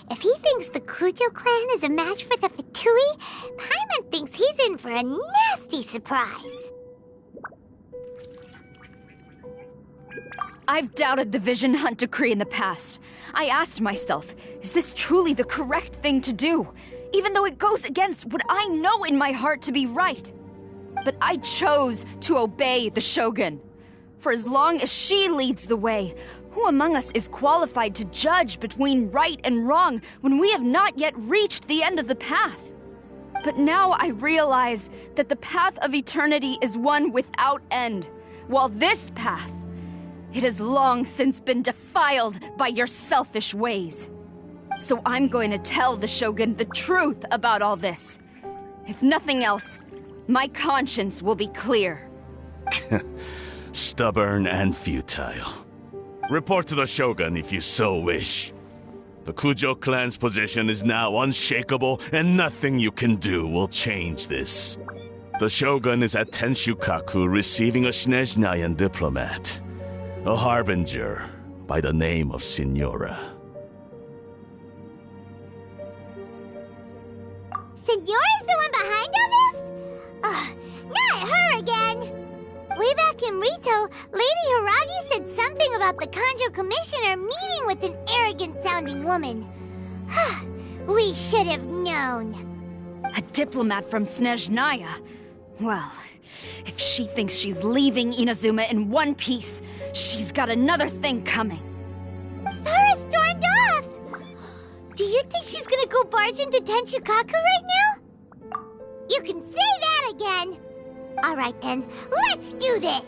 If he thinks the Kujo clan is a match for the Fatui, Paimon thinks he's in for a nasty surprise. I've doubted the Vision Hunt decree in the past. I asked myself, is this truly the correct thing to do? Even though it goes against what I know in my heart to be right. But I chose to obey the Shogun. For as long as she leads the way, who among us is qualified to judge between right and wrong when we have not yet reached the end of the path? But now I realize that the path of eternity is one without end, while this path, it has long since been defiled by your selfish ways. So I'm going to tell the Shogun the truth about all this. If nothing else, my conscience will be clear. Stubborn and futile. Report to the Shogun if you so wish. The Kujo clan's position is now unshakable, and nothing you can do will change this. The Shogun is at Tenshukaku receiving a Snezhnayan diplomat. A harbinger by the name of Signora. Signora's the one behind all this? Not her again! Way back in Rito, Lady Hiragi said something about the Kanjo Commissioner meeting with an arrogant-sounding woman. We should have known. A diplomat from Snezhnaya? Well, if she thinks she's leaving Inazuma in one piece, she's got another thing coming. Sora stormed off! Do you think she's gonna go barge into Tenshukaku right now? You can say that again! Alright then, let's do this!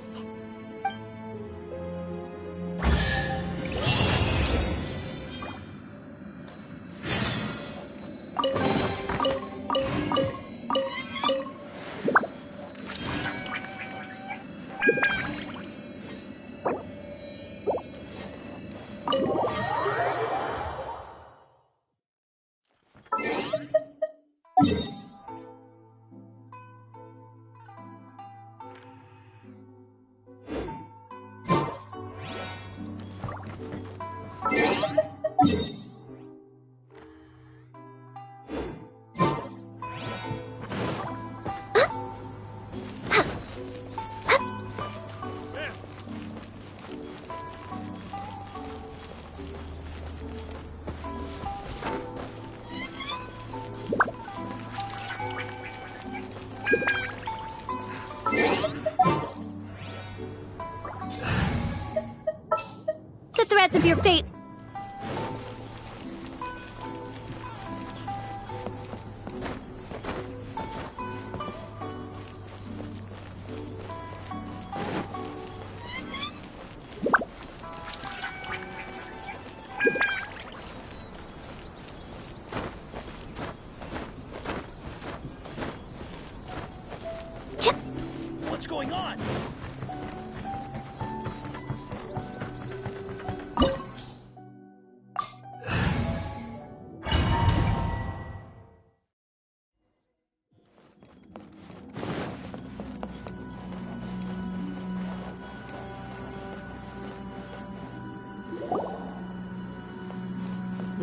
The threads of your fate.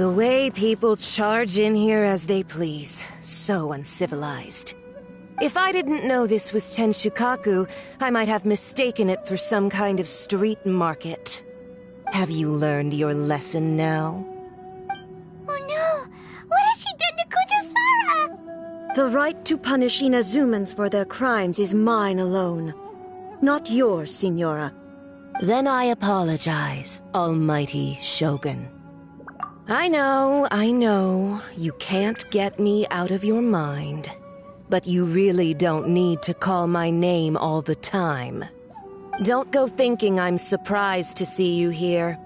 The way people charge in here as they please. So uncivilized. If I didn't know this was Tenshukaku, I might have mistaken it for some kind of street market. Have you learned your lesson now? Oh no! What has she done to Kujusara? The right to punish Inazumans for their crimes is mine alone. Not yours, Signora. Then I apologize, Almighty Shogun. I know, you can't get me out of your mind. But you really don't need to call my name all the time. Don't go thinking I'm surprised to see you here.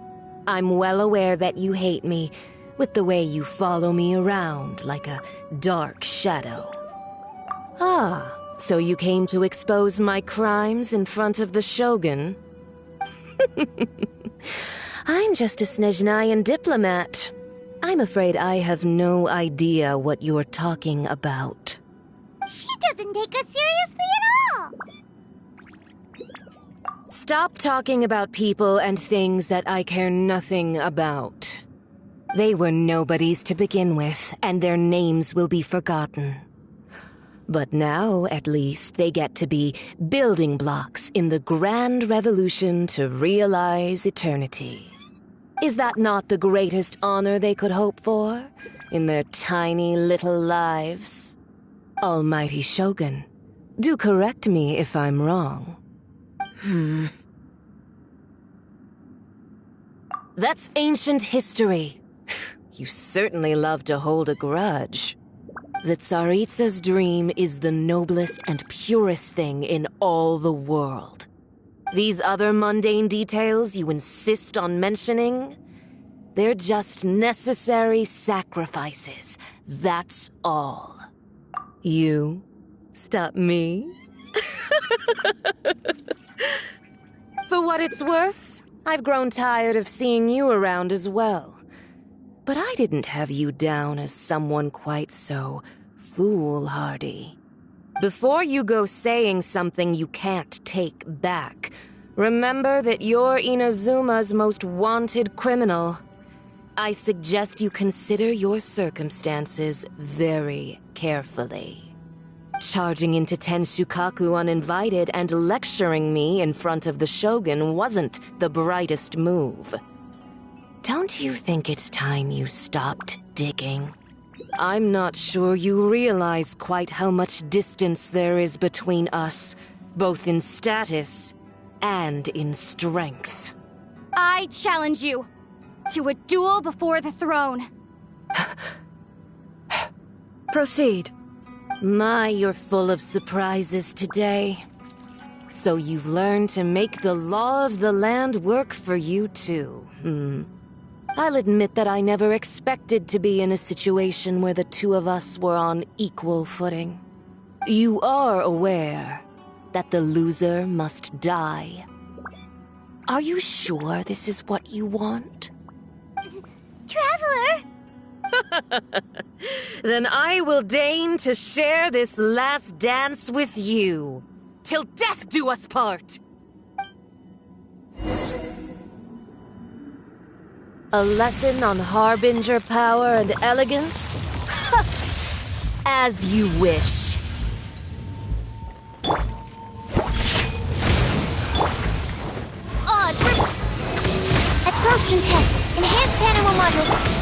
I'm well aware that you hate me, with the way you follow me around like a dark shadow. Ah, so you came to expose my crimes in front of the Shogun? I'm just a Snezhnayan diplomat. I'm afraid I have no idea what you're talking about. She doesn't take us seriously at all! Stop talking about people and things that I care nothing about. They were nobodies to begin with, and their names will be forgotten. But now, at least, they get to be building blocks in the grand revolution to realize eternity. Is that not the greatest honor they could hope for in their tiny little lives? Almighty Shogun, do correct me if I'm wrong. That's ancient history. You certainly love to hold a grudge. The Tsaritsa's dream is the noblest and purest thing in all the world. These other mundane details you insist on mentioning, they're just necessary sacrifices. That's all. You stop me? For what it's worth, I've grown tired of seeing you around as well. But I didn't have you down as someone quite so foolhardy. Before you go saying something you can't take back, remember that you're Inazuma's most wanted criminal. I suggest you consider your circumstances very carefully. Charging into Tenshukaku uninvited and lecturing me in front of the Shogun wasn't the brightest move. Don't you think it's time you stopped digging? I'm not sure you realize quite how much distance there is between us, both in status and in strength. I challenge you to a duel before the throne. Proceed. My, you're full of surprises today. So you've learned to make the law of the land work for you too, I'll admit that I never expected to be in a situation where the two of us were on equal footing. You are aware that the loser must die. Are you sure this is what you want? Traveler! Then I will deign to share this last dance with you. Till death do us part! A lesson on Harbinger power and elegance? As you wish. Odds for... Absorption test. Enhanced animal modules.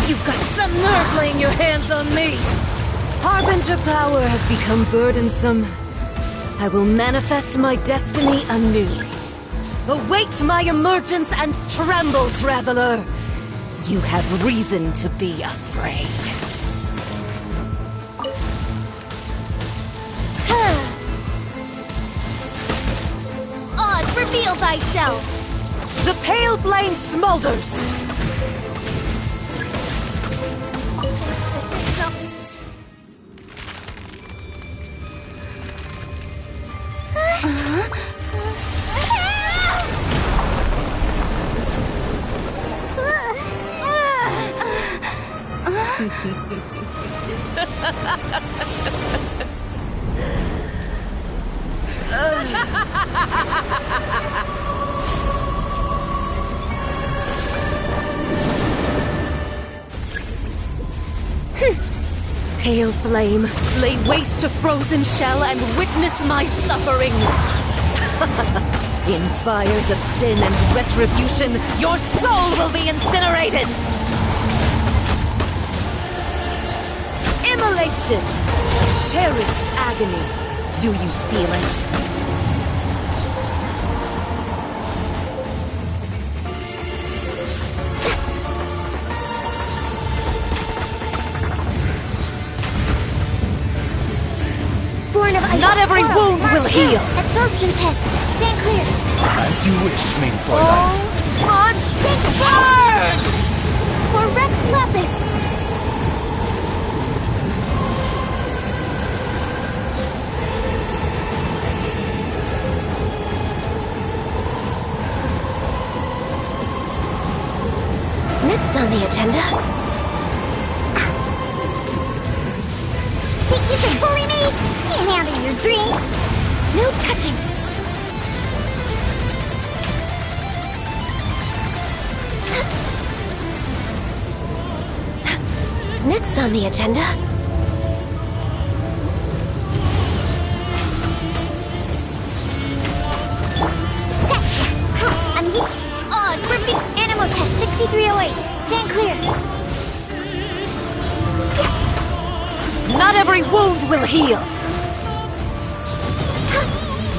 You've got some nerve laying your hands on me! Harbinger power has become burdensome. I will manifest my destiny anew. Await my emergence and tremble, traveler! You have reason to be afraid. Odds, reveal thyself! The pale flame smolders! Pale flame, lay waste to frozen shell and witness my suffering. In fires of sin and retribution, your soul will be incinerated. Immolation, cherished agony. Do you feel it? Not every wound will heal. Absorption test. Stand clear. As you wish, main Oh, must take burn! For Rex Lapis. Next on the agenda. Think you can bully me? Can't handle your drink. No touching. Next on the agenda. Scratch ya. Huh, I'm here. Oh, it's working. Animal test 6308. Stand clear. Not every wound will heal.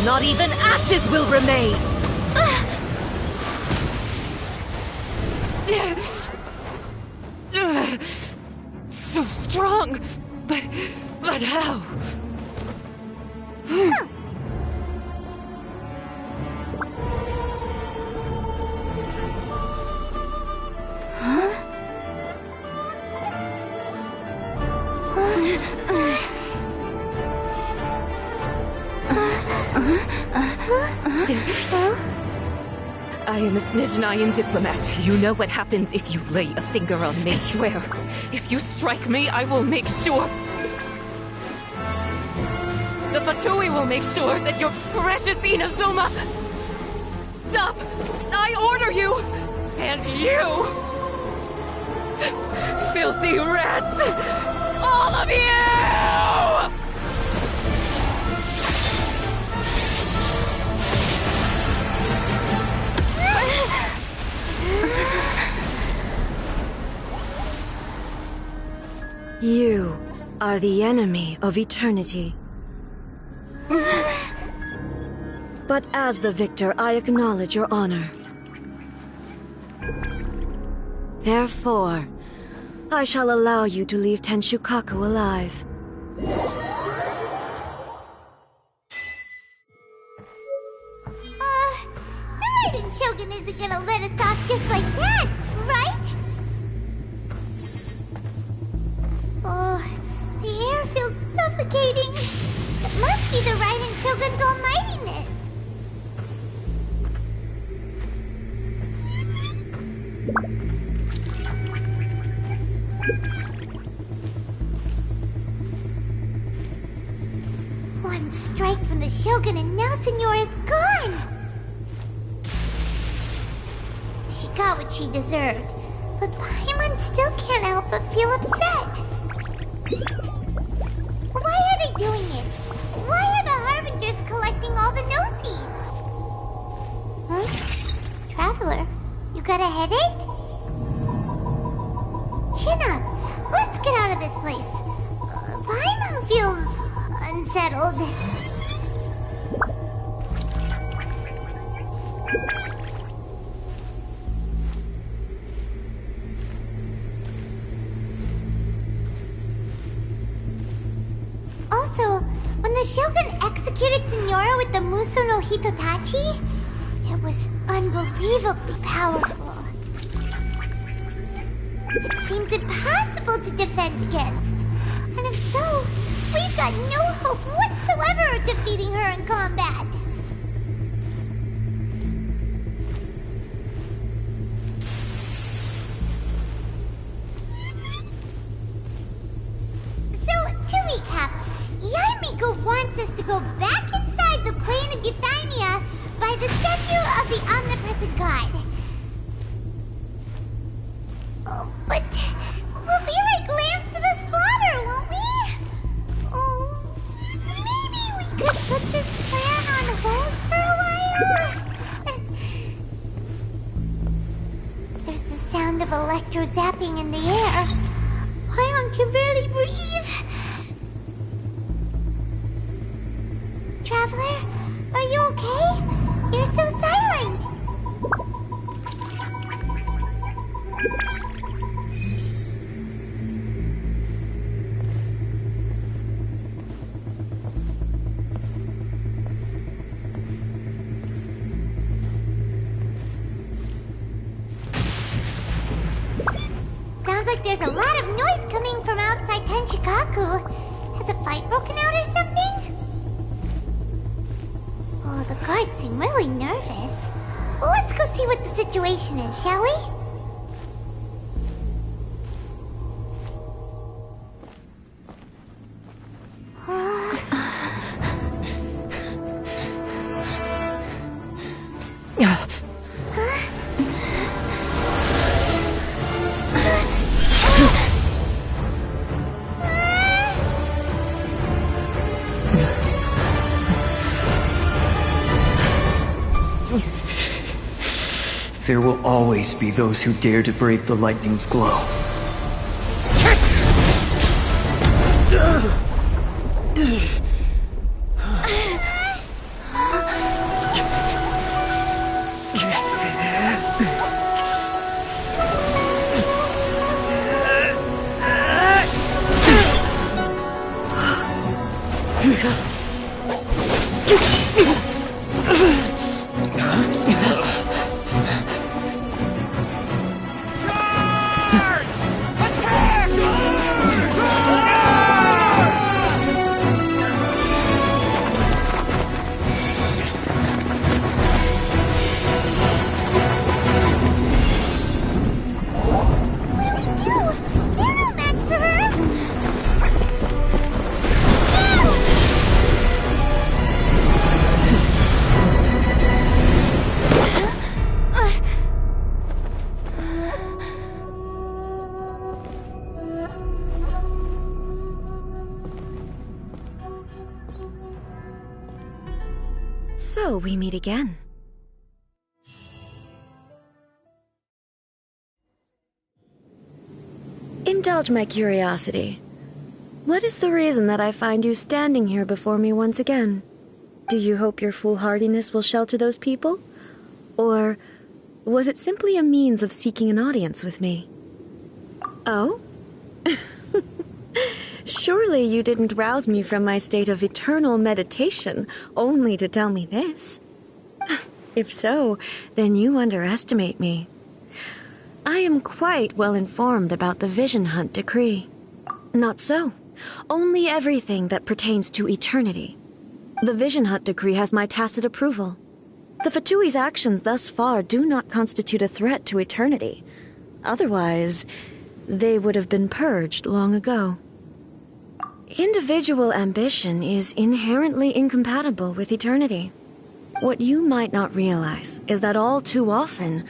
Not even ashes will remain. So strong, but how? I am a Snezhnayan diplomat. You know what happens if you lay a finger on me. I swear, if you strike me, I will make sure... The Fatui will make sure that your precious Inazuma... Stop! I order you! And you! Filthy rats! All of you! You are the enemy of eternity. But as the victor, I acknowledge your honor. Therefore, I shall allow you to leave Tenshukaku alive. The Raiden Shogun isn't gonna let us off just like that, right? Oh, the air feels suffocating. It must be the Raiden Shogun's almightiness. One strike from the Shogun and now Senyora's gone! She got what she deserved, but Paimon still can't help but feel upset. Why are they doing it? Why are the Harbingers collecting all the no-seeds? Huh? Traveler, you got a headache? Chin up! Let's get out of this place. Paimon feels... unsettled. Also, when the Shogun executed Signora with the Muso no Hitotachi, it was unbelievably powerful. It seems impossible to defend against. And if so, we've got no hope whatsoever of defeating her in combat. put this plan on hold for a while? There's the sound of electro-zapping in the air. Paimon can barely breathe. Traveler, are you okay? You're so silent. Sounds like there's a lot of noise coming from outside Tenshikaku. Has a fight broken out or something? Oh, the guards seem really nervous. Well, let's go see what the situation is, shall we? There will always be those who dare to brave the lightning's glow. So we meet again. Indulge my curiosity. What is the reason that I find you standing here before me once again? Do you hope your foolhardiness will shelter those people? Or was it simply a means of seeking an audience with me? Oh? Surely you didn't rouse me from my state of eternal meditation only to tell me this. If so, then you underestimate me. I am quite well informed about the Vision Hunt decree. Not so. Only everything that pertains to eternity. The Vision Hunt decree has my tacit approval. The Fatui's actions thus far do not constitute a threat to eternity. Otherwise, they would have been purged long ago. Individual ambition is inherently incompatible with eternity. What you might not realize is that all too often,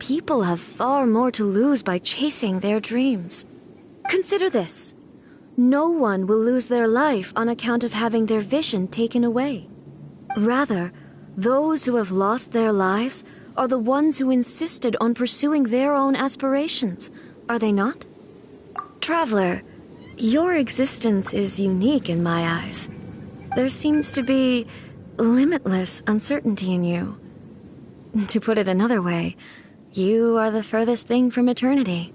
people have far more to lose by chasing their dreams. Consider this. No one will lose their life on account of having their vision taken away. Rather, those who have lost their lives are the ones who insisted on pursuing their own aspirations, are they not? Traveler, your existence is unique in my eyes. There seems to be limitless uncertainty in you. To put it another way, you are the furthest thing from eternity.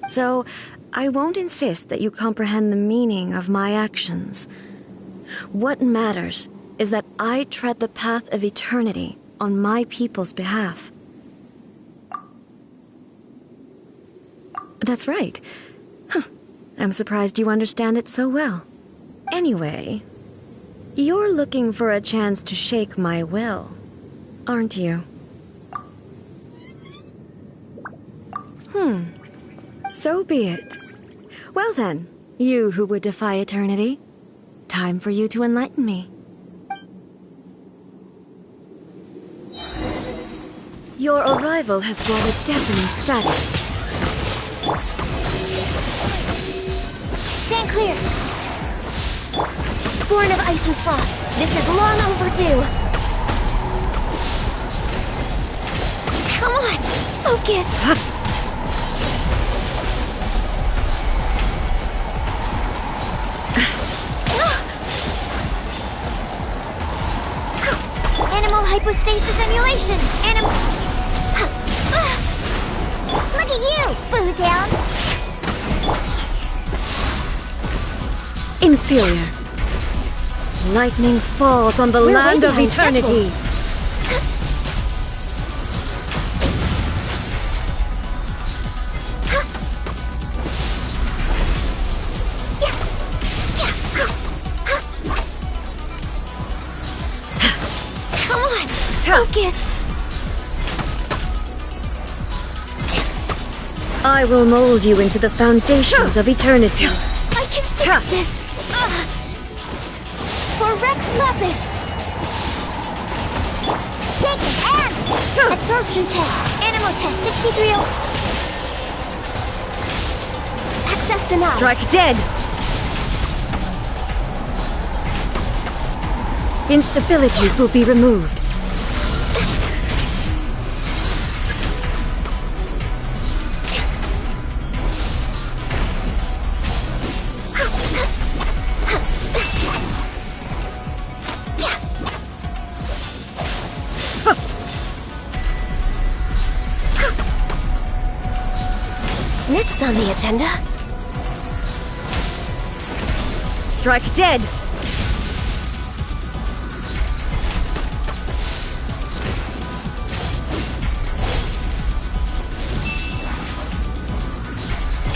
So, I won't insist that you comprehend the meaning of my actions. What matters is that I tread the path of eternity on my people's behalf. That's right. I'm surprised you understand it so well. Anyway, you're looking for a chance to shake my will, aren't you? So be it. Well then, you who would defy eternity, time for you to enlighten me. Your arrival has brought a deafening static. Stand clear. Born of ice and frost, this is long overdue. Come on, focus. Animal hypostasis emulation. Look at you, Booze Hound. Inferior. Lightning falls on the We're land way of behind eternity. Come on, focus. I will mold you into the foundations of eternity. I can fix this. For Rex Lapis. Shake it, ants! Absorption test. Animal test 63. Access denied. Strike dead. Instabilities will be removed. Next on the agenda. Strike dead.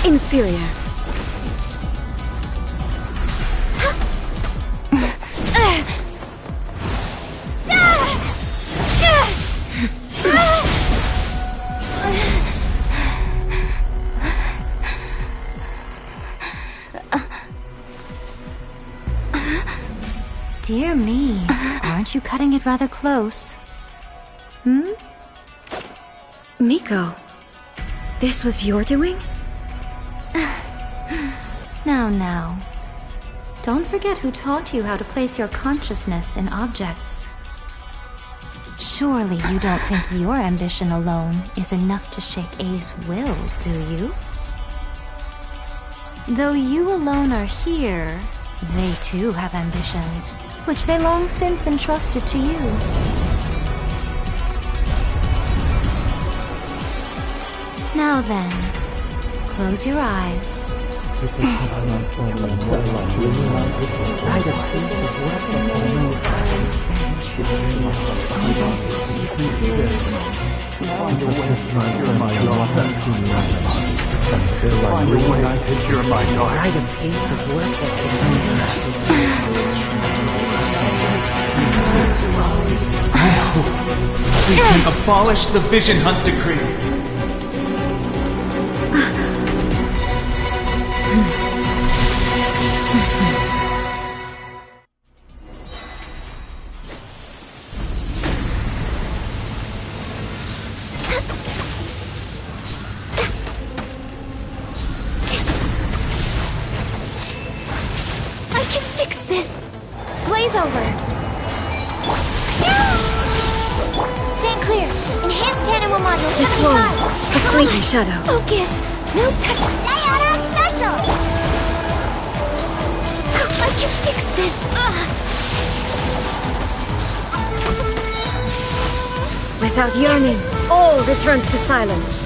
Inferior. Dear me, aren't you cutting it rather close? Miko, this was your doing? Now. Don't forget who taught you how to place your consciousness in objects. Surely you don't think your ambition alone is enough to shake A's will, do you? Though you alone are here, they too have ambitions, which they long since entrusted to you. Now then, close your eyes. We can abolish the Vision Hunt Decree. I can fix this. Blaze over. Stand clear. Enhanced animal module This 75. one, a fleeting shadow. Focus. No touch. Diana Special. I can fix this. Without yearning, all returns to silence.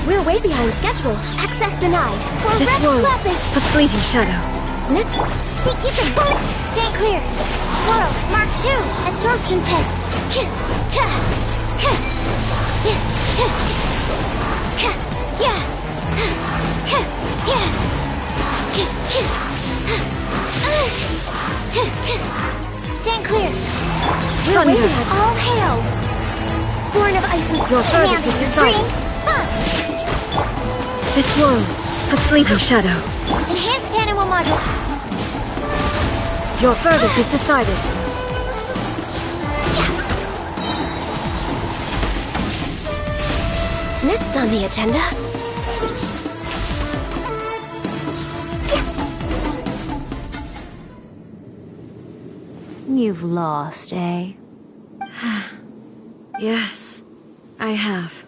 We're way behind schedule. Access denied. For This Rex one, Lapis. a fleeting shadow. Next. You can bullet. Stand clear. Swirl. Mark 2. Absorption test. Stand clear. We're way Thunder. behind. All hail. Born of ice and Your verdict is decided. This world, a fleeting shadow. Enhanced animal module. Your verdict is decided. Next on the agenda... You've lost, eh? Yes, I have.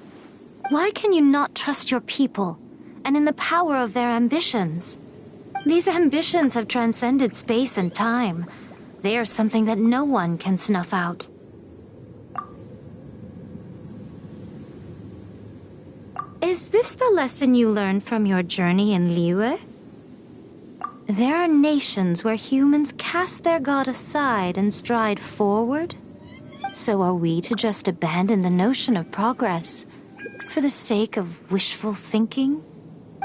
Why can you not trust your people, and in the power of their ambitions? These ambitions have transcended space and time. They are something that no one can snuff out. Is this the lesson you learned from your journey in Liyue? There are nations where humans cast their god aside and stride forward. So are we to just abandon the notion of progress for the sake of wishful thinking?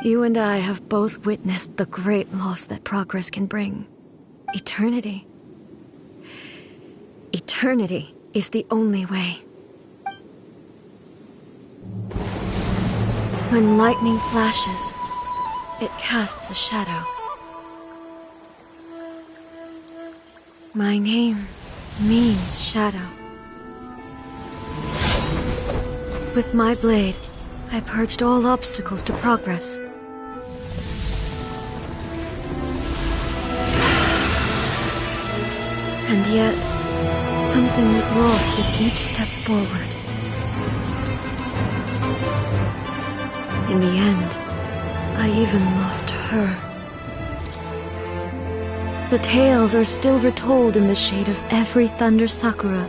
You and I have both witnessed the great loss that progress can bring. Eternity. Eternity is the only way. When lightning flashes, it casts a shadow. My name means shadow. With my blade, I purged all obstacles to progress. And yet, something was lost with each step forward. In the end, I even lost her. The tales are still retold in the shade of every Thunder Sakura.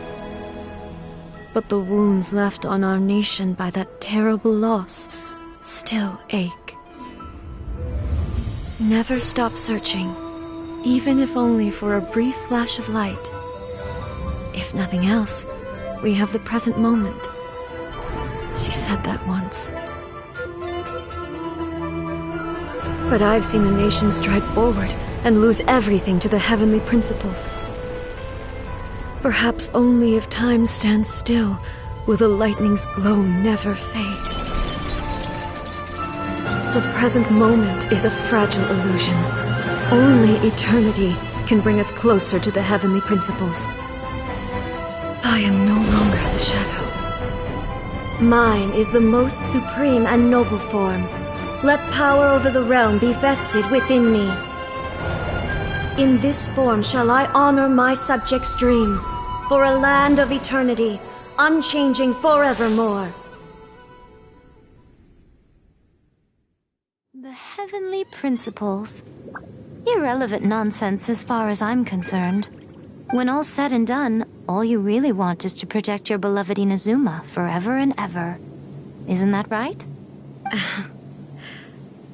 But the wounds left on our nation by that terrible loss still ache. Never stop searching, even if only for a brief flash of light. If nothing else, we have the present moment. She said that once. But I've seen a nation stride forward and lose everything to the heavenly principles. Perhaps only if time stands still will the lightning's glow never fade. The present moment is a fragile illusion. Only eternity can bring us closer to the heavenly principles. I am no longer the shadow. Mine is the most supreme and noble form. Let power over the realm be vested within me. In this form shall I honor my subjects' dream, for a land of eternity, unchanging forevermore. The heavenly principles. Irrelevant nonsense as far as I'm concerned. When all's said and done, all you really want is to protect your beloved Inazuma forever and ever. Isn't that right?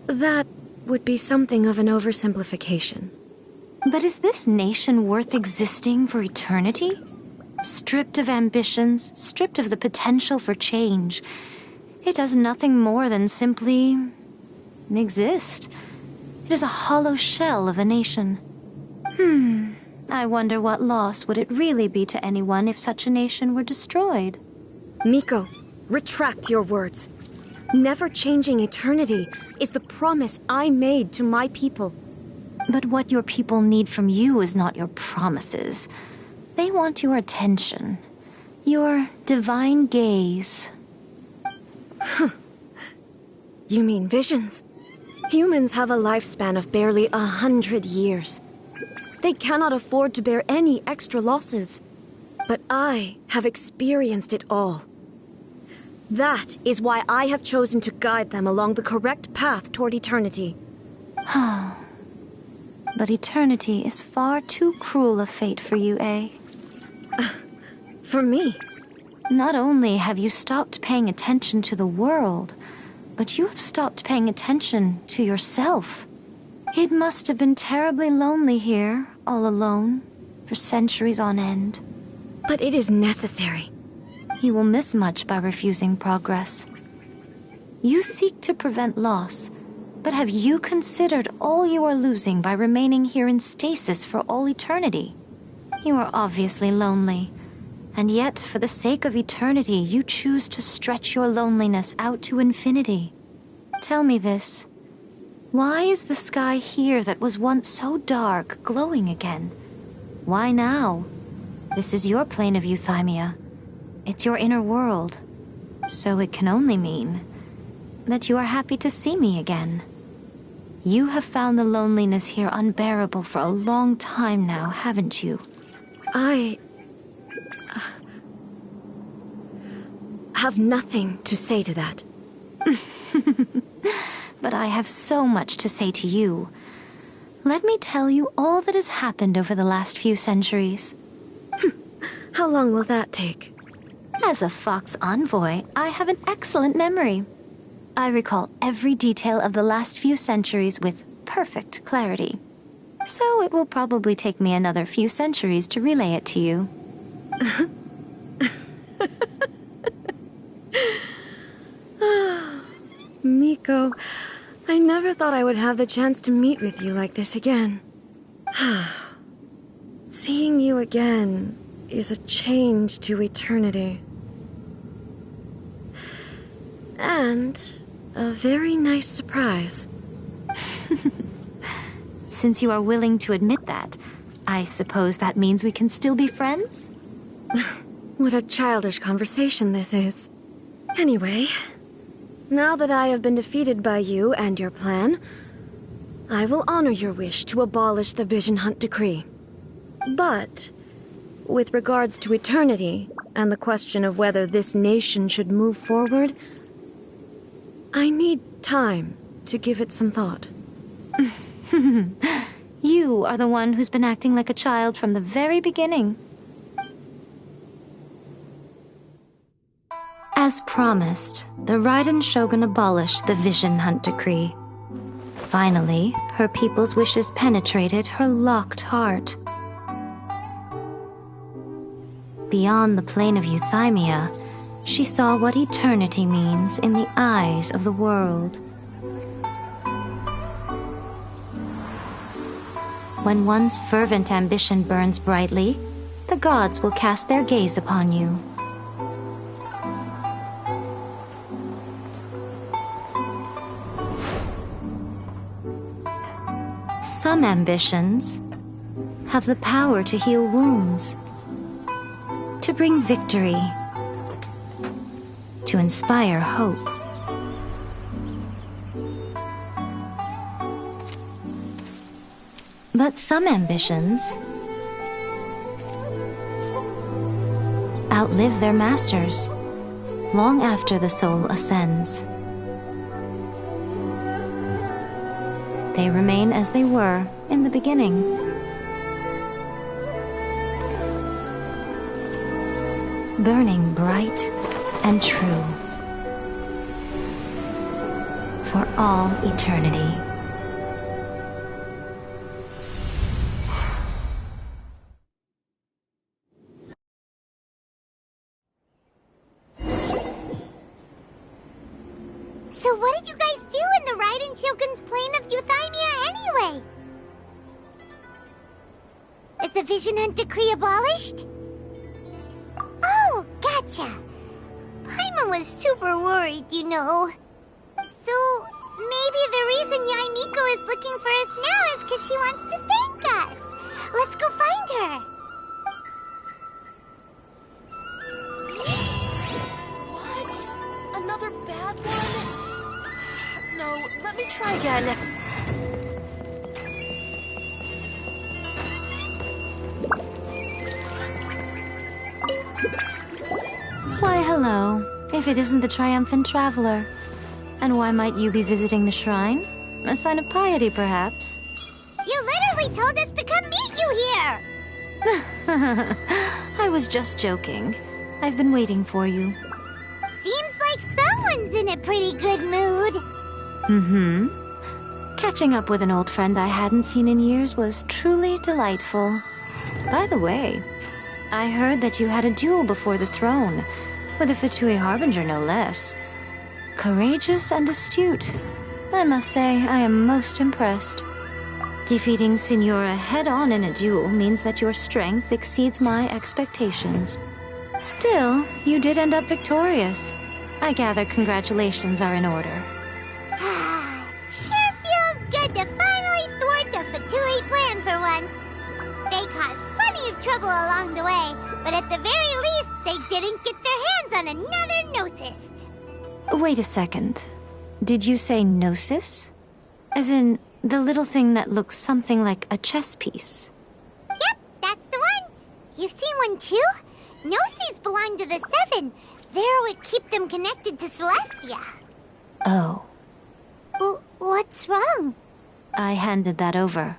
That would be something of an oversimplification. But is this nation worth existing for eternity? Stripped of ambitions, stripped of the potential for change. It does nothing more than simply exist. It is a hollow shell of a nation. I wonder what loss would it really be to anyone if such a nation were destroyed? Miko, retract your words. Never changing eternity is the promise I made to my people. But what your people need from you is not your promises. They want your attention. Your divine gaze. You mean visions? Humans have a lifespan of barely 100 years. They cannot afford to bear any extra losses. But I have experienced it all. That is why I have chosen to guide them along the correct path toward eternity. But eternity is far too cruel a fate for you, eh? For me? Not only have you stopped paying attention to the world, but you have stopped paying attention to yourself. It must have been terribly lonely here, all alone, for centuries on end. But it is necessary. You will miss much by refusing progress. You seek to prevent loss, but have you considered all you are losing by remaining here in stasis for all eternity? You are obviously lonely, and yet for the sake of eternity you choose to stretch your loneliness out to infinity. Tell me this. Why is the sky here that was once so dark glowing again? Why now? This is your plane of euthymia. It's your inner world. So it can only mean that you are happy to see me again. You have found the loneliness here unbearable for a long time now, haven't you? I have nothing to say to that. But I have so much to say to you. Let me tell you all that has happened over the last few centuries. How long will that take? As a Fox envoy, I have an excellent memory. I recall every detail of the last few centuries with perfect clarity. So it will probably take me another few centuries to relay it to you. Miko, I never thought I would have the chance to meet with you like this again. Seeing you again is a change to eternity. And a very nice surprise. Since you are willing to admit that, I suppose that means we can still be friends? What a childish conversation this is. Anyway, now that I have been defeated by you and your plan, I will honor your wish to abolish the Vision Hunt Decree. But, with regards to eternity and the question of whether this nation should move forward, I need time to give it some thought. You are the one who's been acting like a child from the very beginning. As promised, the Raiden Shogun abolished the Vision Hunt Decree. Finally, her people's wishes penetrated her locked heart. Beyond the plane of Euthymia, she saw what eternity means in the eyes of the world. When one's fervent ambition burns brightly, the gods will cast their gaze upon you. Some ambitions have the power to heal wounds, to bring victory, to inspire hope. But some ambitions outlive their masters long after the soul ascends. They remain as they were in the beginning. Burning bright and true for all eternity. So what did you guys do in the Raiden Shogun's plane of Euthymia anyway? Is the Vision Hunt Decree abolished? Oh, gotcha. Paimon was super worried, you know. So, maybe the reason Yae Miko is looking for us now is because she wants to thank us. Let's go find her. What? Another bad one? No, let me try again. Why, hello, if it isn't the triumphant traveler. And why might you be visiting the shrine? A sign of piety, perhaps? You literally told us to come meet you here! I was just joking. I've been waiting for you. Seems like someone's in a pretty good mood. Catching up with an old friend I hadn't seen in years was truly delightful. By the way, I heard that you had a duel before the throne, with a Fatui Harbinger no less. Courageous and astute. I must say, I am most impressed. Defeating Signora head-on in a duel means that your strength exceeds my expectations. Still, you did end up victorious. I gather congratulations are in order. Sure feels good to finally thwart the Fatui plan for once. They caused plenty of trouble along the way, but at the very least, they didn't get their hands on another notice. Wait a second. Did you say gnosis? As in, the little thing that looks something like a chess piece? Yep, that's the one. You've seen one too? Gnosis belong to the Seven. They're what keep them connected to Celestia. Oh. What's wrong? I handed that over.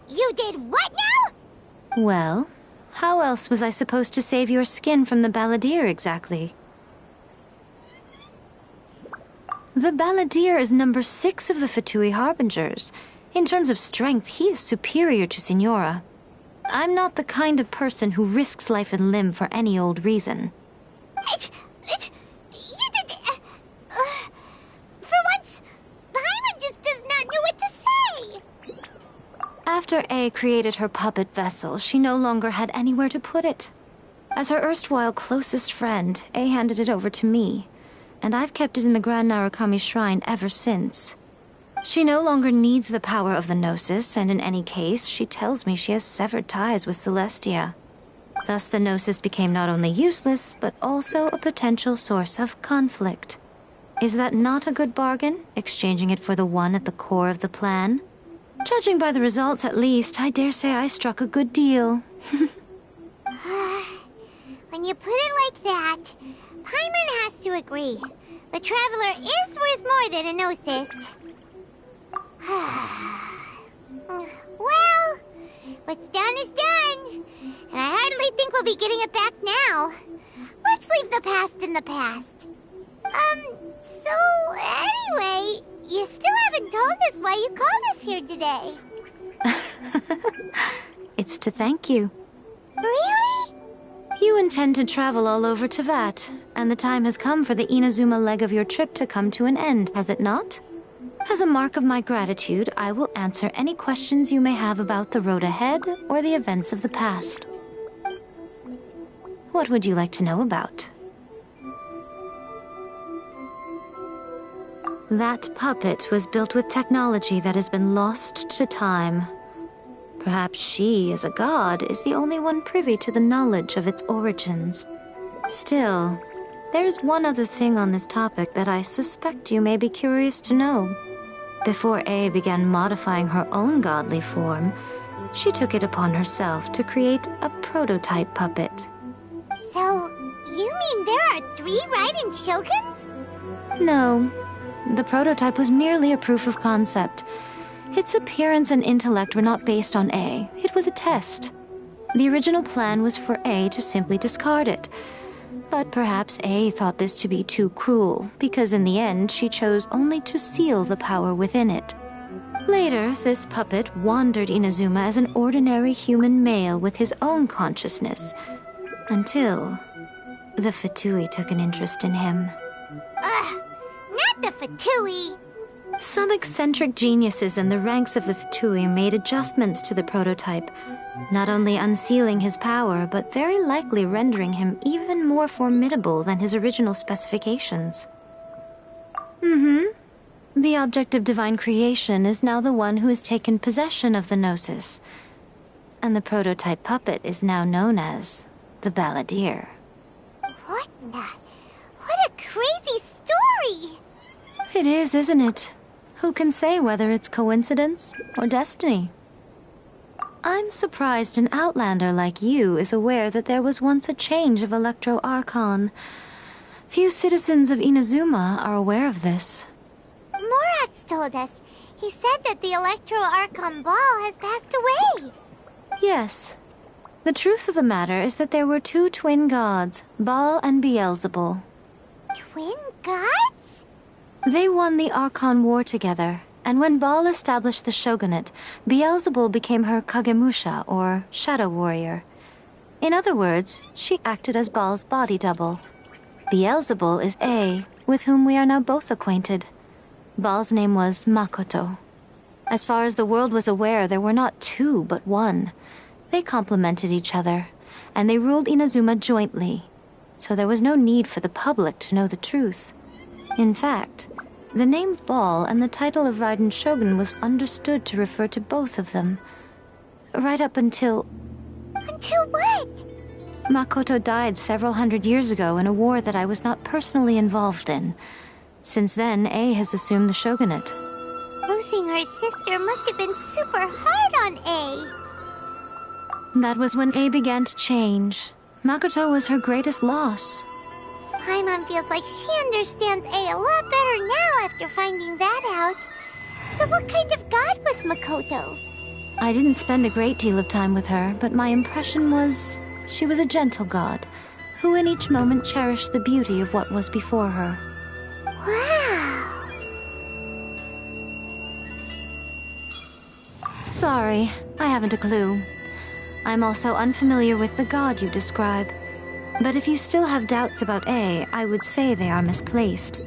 You did what now? Well, how else was I supposed to save your skin from the Balladeer exactly? The Balladeer is number 6 of the Fatui Harbingers. In terms of strength, he is superior to Signora. I'm not the kind of person who risks life and limb for any old reason. You did... for once, Paimon just does not know what to say. After A created her puppet vessel, she no longer had anywhere to put it. As her erstwhile closest friend, A handed it over to me, and I've kept it in the Grand Narukami Shrine ever since. She no longer needs the power of the Gnosis, and in any case, she tells me she has severed ties with Celestia. Thus the Gnosis became not only useless, but also a potential source of conflict. Is that not a good bargain, exchanging it for the one at the core of the plan? Judging by the results, at least, I dare say I struck a good deal. When you put it like that, Paimon has to agree. The Traveler is worth more than a Gnosis. Well, what's done is done. And I hardly think we'll be getting it back now. Let's leave the past in the past. So anyway, you still haven't told us why you called us here today. It's to thank you. Really? You intend to travel all over Teyvat, and the time has come for the Inazuma leg of your trip to come to an end, has it not? As a mark of my gratitude, I will answer any questions you may have about the road ahead or the events of the past. What would you like to know about? That puppet was built with technology that has been lost to time. Perhaps she, as a god, is the only one privy to the knowledge of its origins. Still, there's one other thing on this topic that I suspect you may be curious to know. Before A began modifying her own godly form, she took it upon herself to create a prototype puppet. So, you mean there are 3 Raiden Shoguns? No. The prototype was merely a proof of concept. Its appearance and intellect were not based on A. It was a test. The original plan was for A to simply discard it. But perhaps A thought this to be too cruel, because in the end she chose only to seal the power within it. Later, this puppet wandered Inazuma as an ordinary human male with his own consciousness, until the Fatui took an interest in him. Not the Fatui! Some eccentric geniuses in the ranks of the Fatui made adjustments to the prototype, not only unsealing his power, but very likely rendering him even more formidable than his original specifications. The object of divine creation is now the one who has taken possession of the Gnosis, and the prototype puppet is now known as the Balladeer. What a crazy story! It is, isn't it? Who can say whether it's coincidence or destiny? I'm surprised an outlander like you is aware that there was once a change of Electro Archon. Few citizens of Inazuma are aware of this. Morax told us. He said that the Electro Archon Ball has passed away. Yes. The truth of the matter is that there were 2 twin gods, Baal and Beelzebul. Twin gods? They won the Archon War together, and when Baal established the shogunate, Beelzebul became her Kagemusha, or shadow warrior. In other words, she acted as Baal's body double. Beelzebul is A, with whom we are now both acquainted. Baal's name was Makoto. As far as the world was aware, there were not 2, but 1. They complemented each other, and they ruled Inazuma jointly, so there was no need for the public to know the truth. In fact, the name Baal and the title of Raiden Shogun was understood to refer to both of them. Right up until... Until what? Makoto died several hundred years ago in a war that I was not personally involved in. Since then, A has assumed the shogunate. Losing her sister must have been super hard on A. That was when A began to change. Makoto was her greatest loss. Paimon feels like she understands A lot better now after finding that out. So what kind of god was Makoto? I didn't spend a great deal of time with her, but my impression was she was a gentle god, who in each moment cherished the beauty of what was before her. Wow! Sorry, I haven't a clue. I'm also unfamiliar with the god you describe. But if you still have doubts about A, I would say they are misplaced.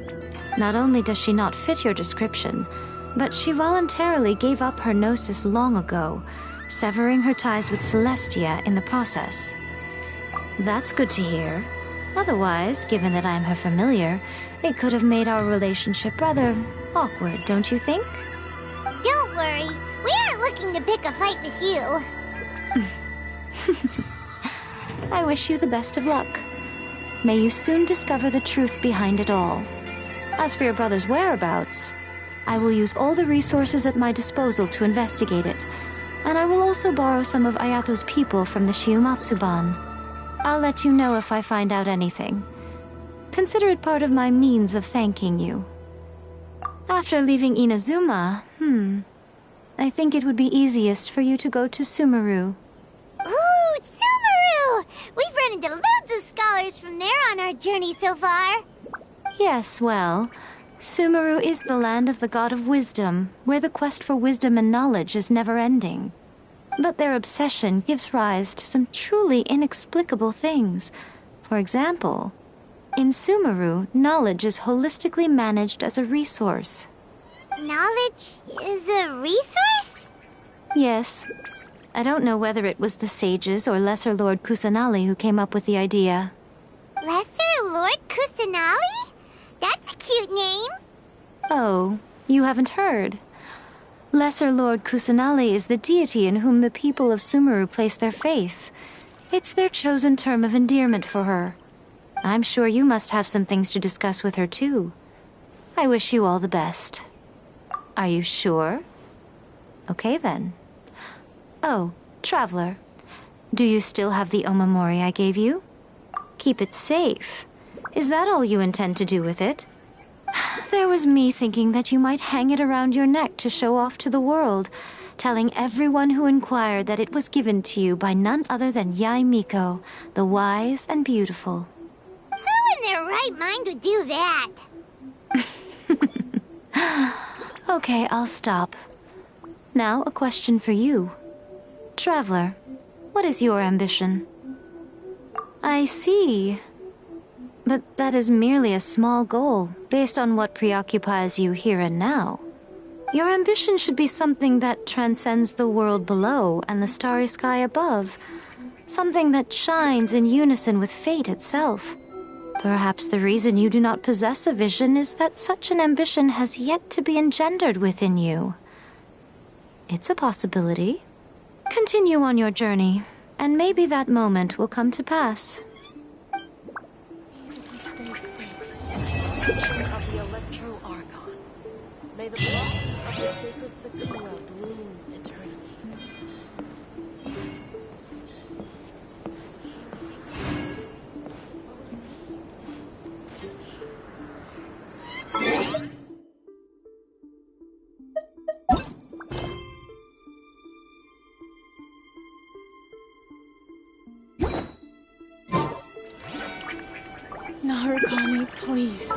Not only does she not fit your description, but she voluntarily gave up her gnosis long ago, severing her ties with Celestia in the process. That's good to hear. Otherwise, given that I'm her familiar, it could have made our relationship rather awkward, don't you think? Don't worry, we aren't looking to pick a fight with you. I wish you the best of luck. May you soon discover the truth behind it all. As for your brother's whereabouts, I will use all the resources at my disposal to investigate it, and I will also borrow some of Ayato's people from the Shiumatsuban. I'll let you know if I find out anything. Consider it part of my means of thanking you. After leaving Inazuma, I think it would be easiest for you to go to Sumeru. Ooh, Sumeru! We've run into loads of scholars from there on our journey so far. Yes, well, Sumeru is the land of the god of wisdom, where the quest for wisdom and knowledge is never-ending. But their obsession gives rise to some truly inexplicable things. For example, in Sumeru, knowledge is holistically managed as a resource. Knowledge is a resource? Yes. I don't know whether it was the sages or Lesser Lord Kusanali who came up with the idea. Lesser Lord Kusanali? That's a cute name. Oh, you haven't heard. Lesser Lord Kusanali is the deity in whom the people of Sumeru place their faith. It's their chosen term of endearment for her. I'm sure you must have some things to discuss with her, too. I wish you all the best. Are you sure? Okay, then. Oh, Traveler. Do you still have the omamori I gave you? Keep it safe. Is that all you intend to do with it? There was me thinking that you might hang it around your neck to show off to the world, telling everyone who inquired that it was given to you by none other than Yae Miko, the wise and beautiful. Who in their right mind would do that? Okay, I'll stop. Now, a question for you. Traveler, what is your ambition? I see. But that is merely a small goal, based on what preoccupies you here and now. Your ambition should be something that transcends the world below and the starry sky above. Something that shines in unison with fate itself. Perhaps the reason you do not possess a vision is that such an ambition has yet to be engendered within you. It's a possibility. Continue on your journey, and maybe that moment will come to pass. Stay safe. Section of the Electro Archon. May the blossoms of the sacred Sakura bloom eternally. Narukami, please.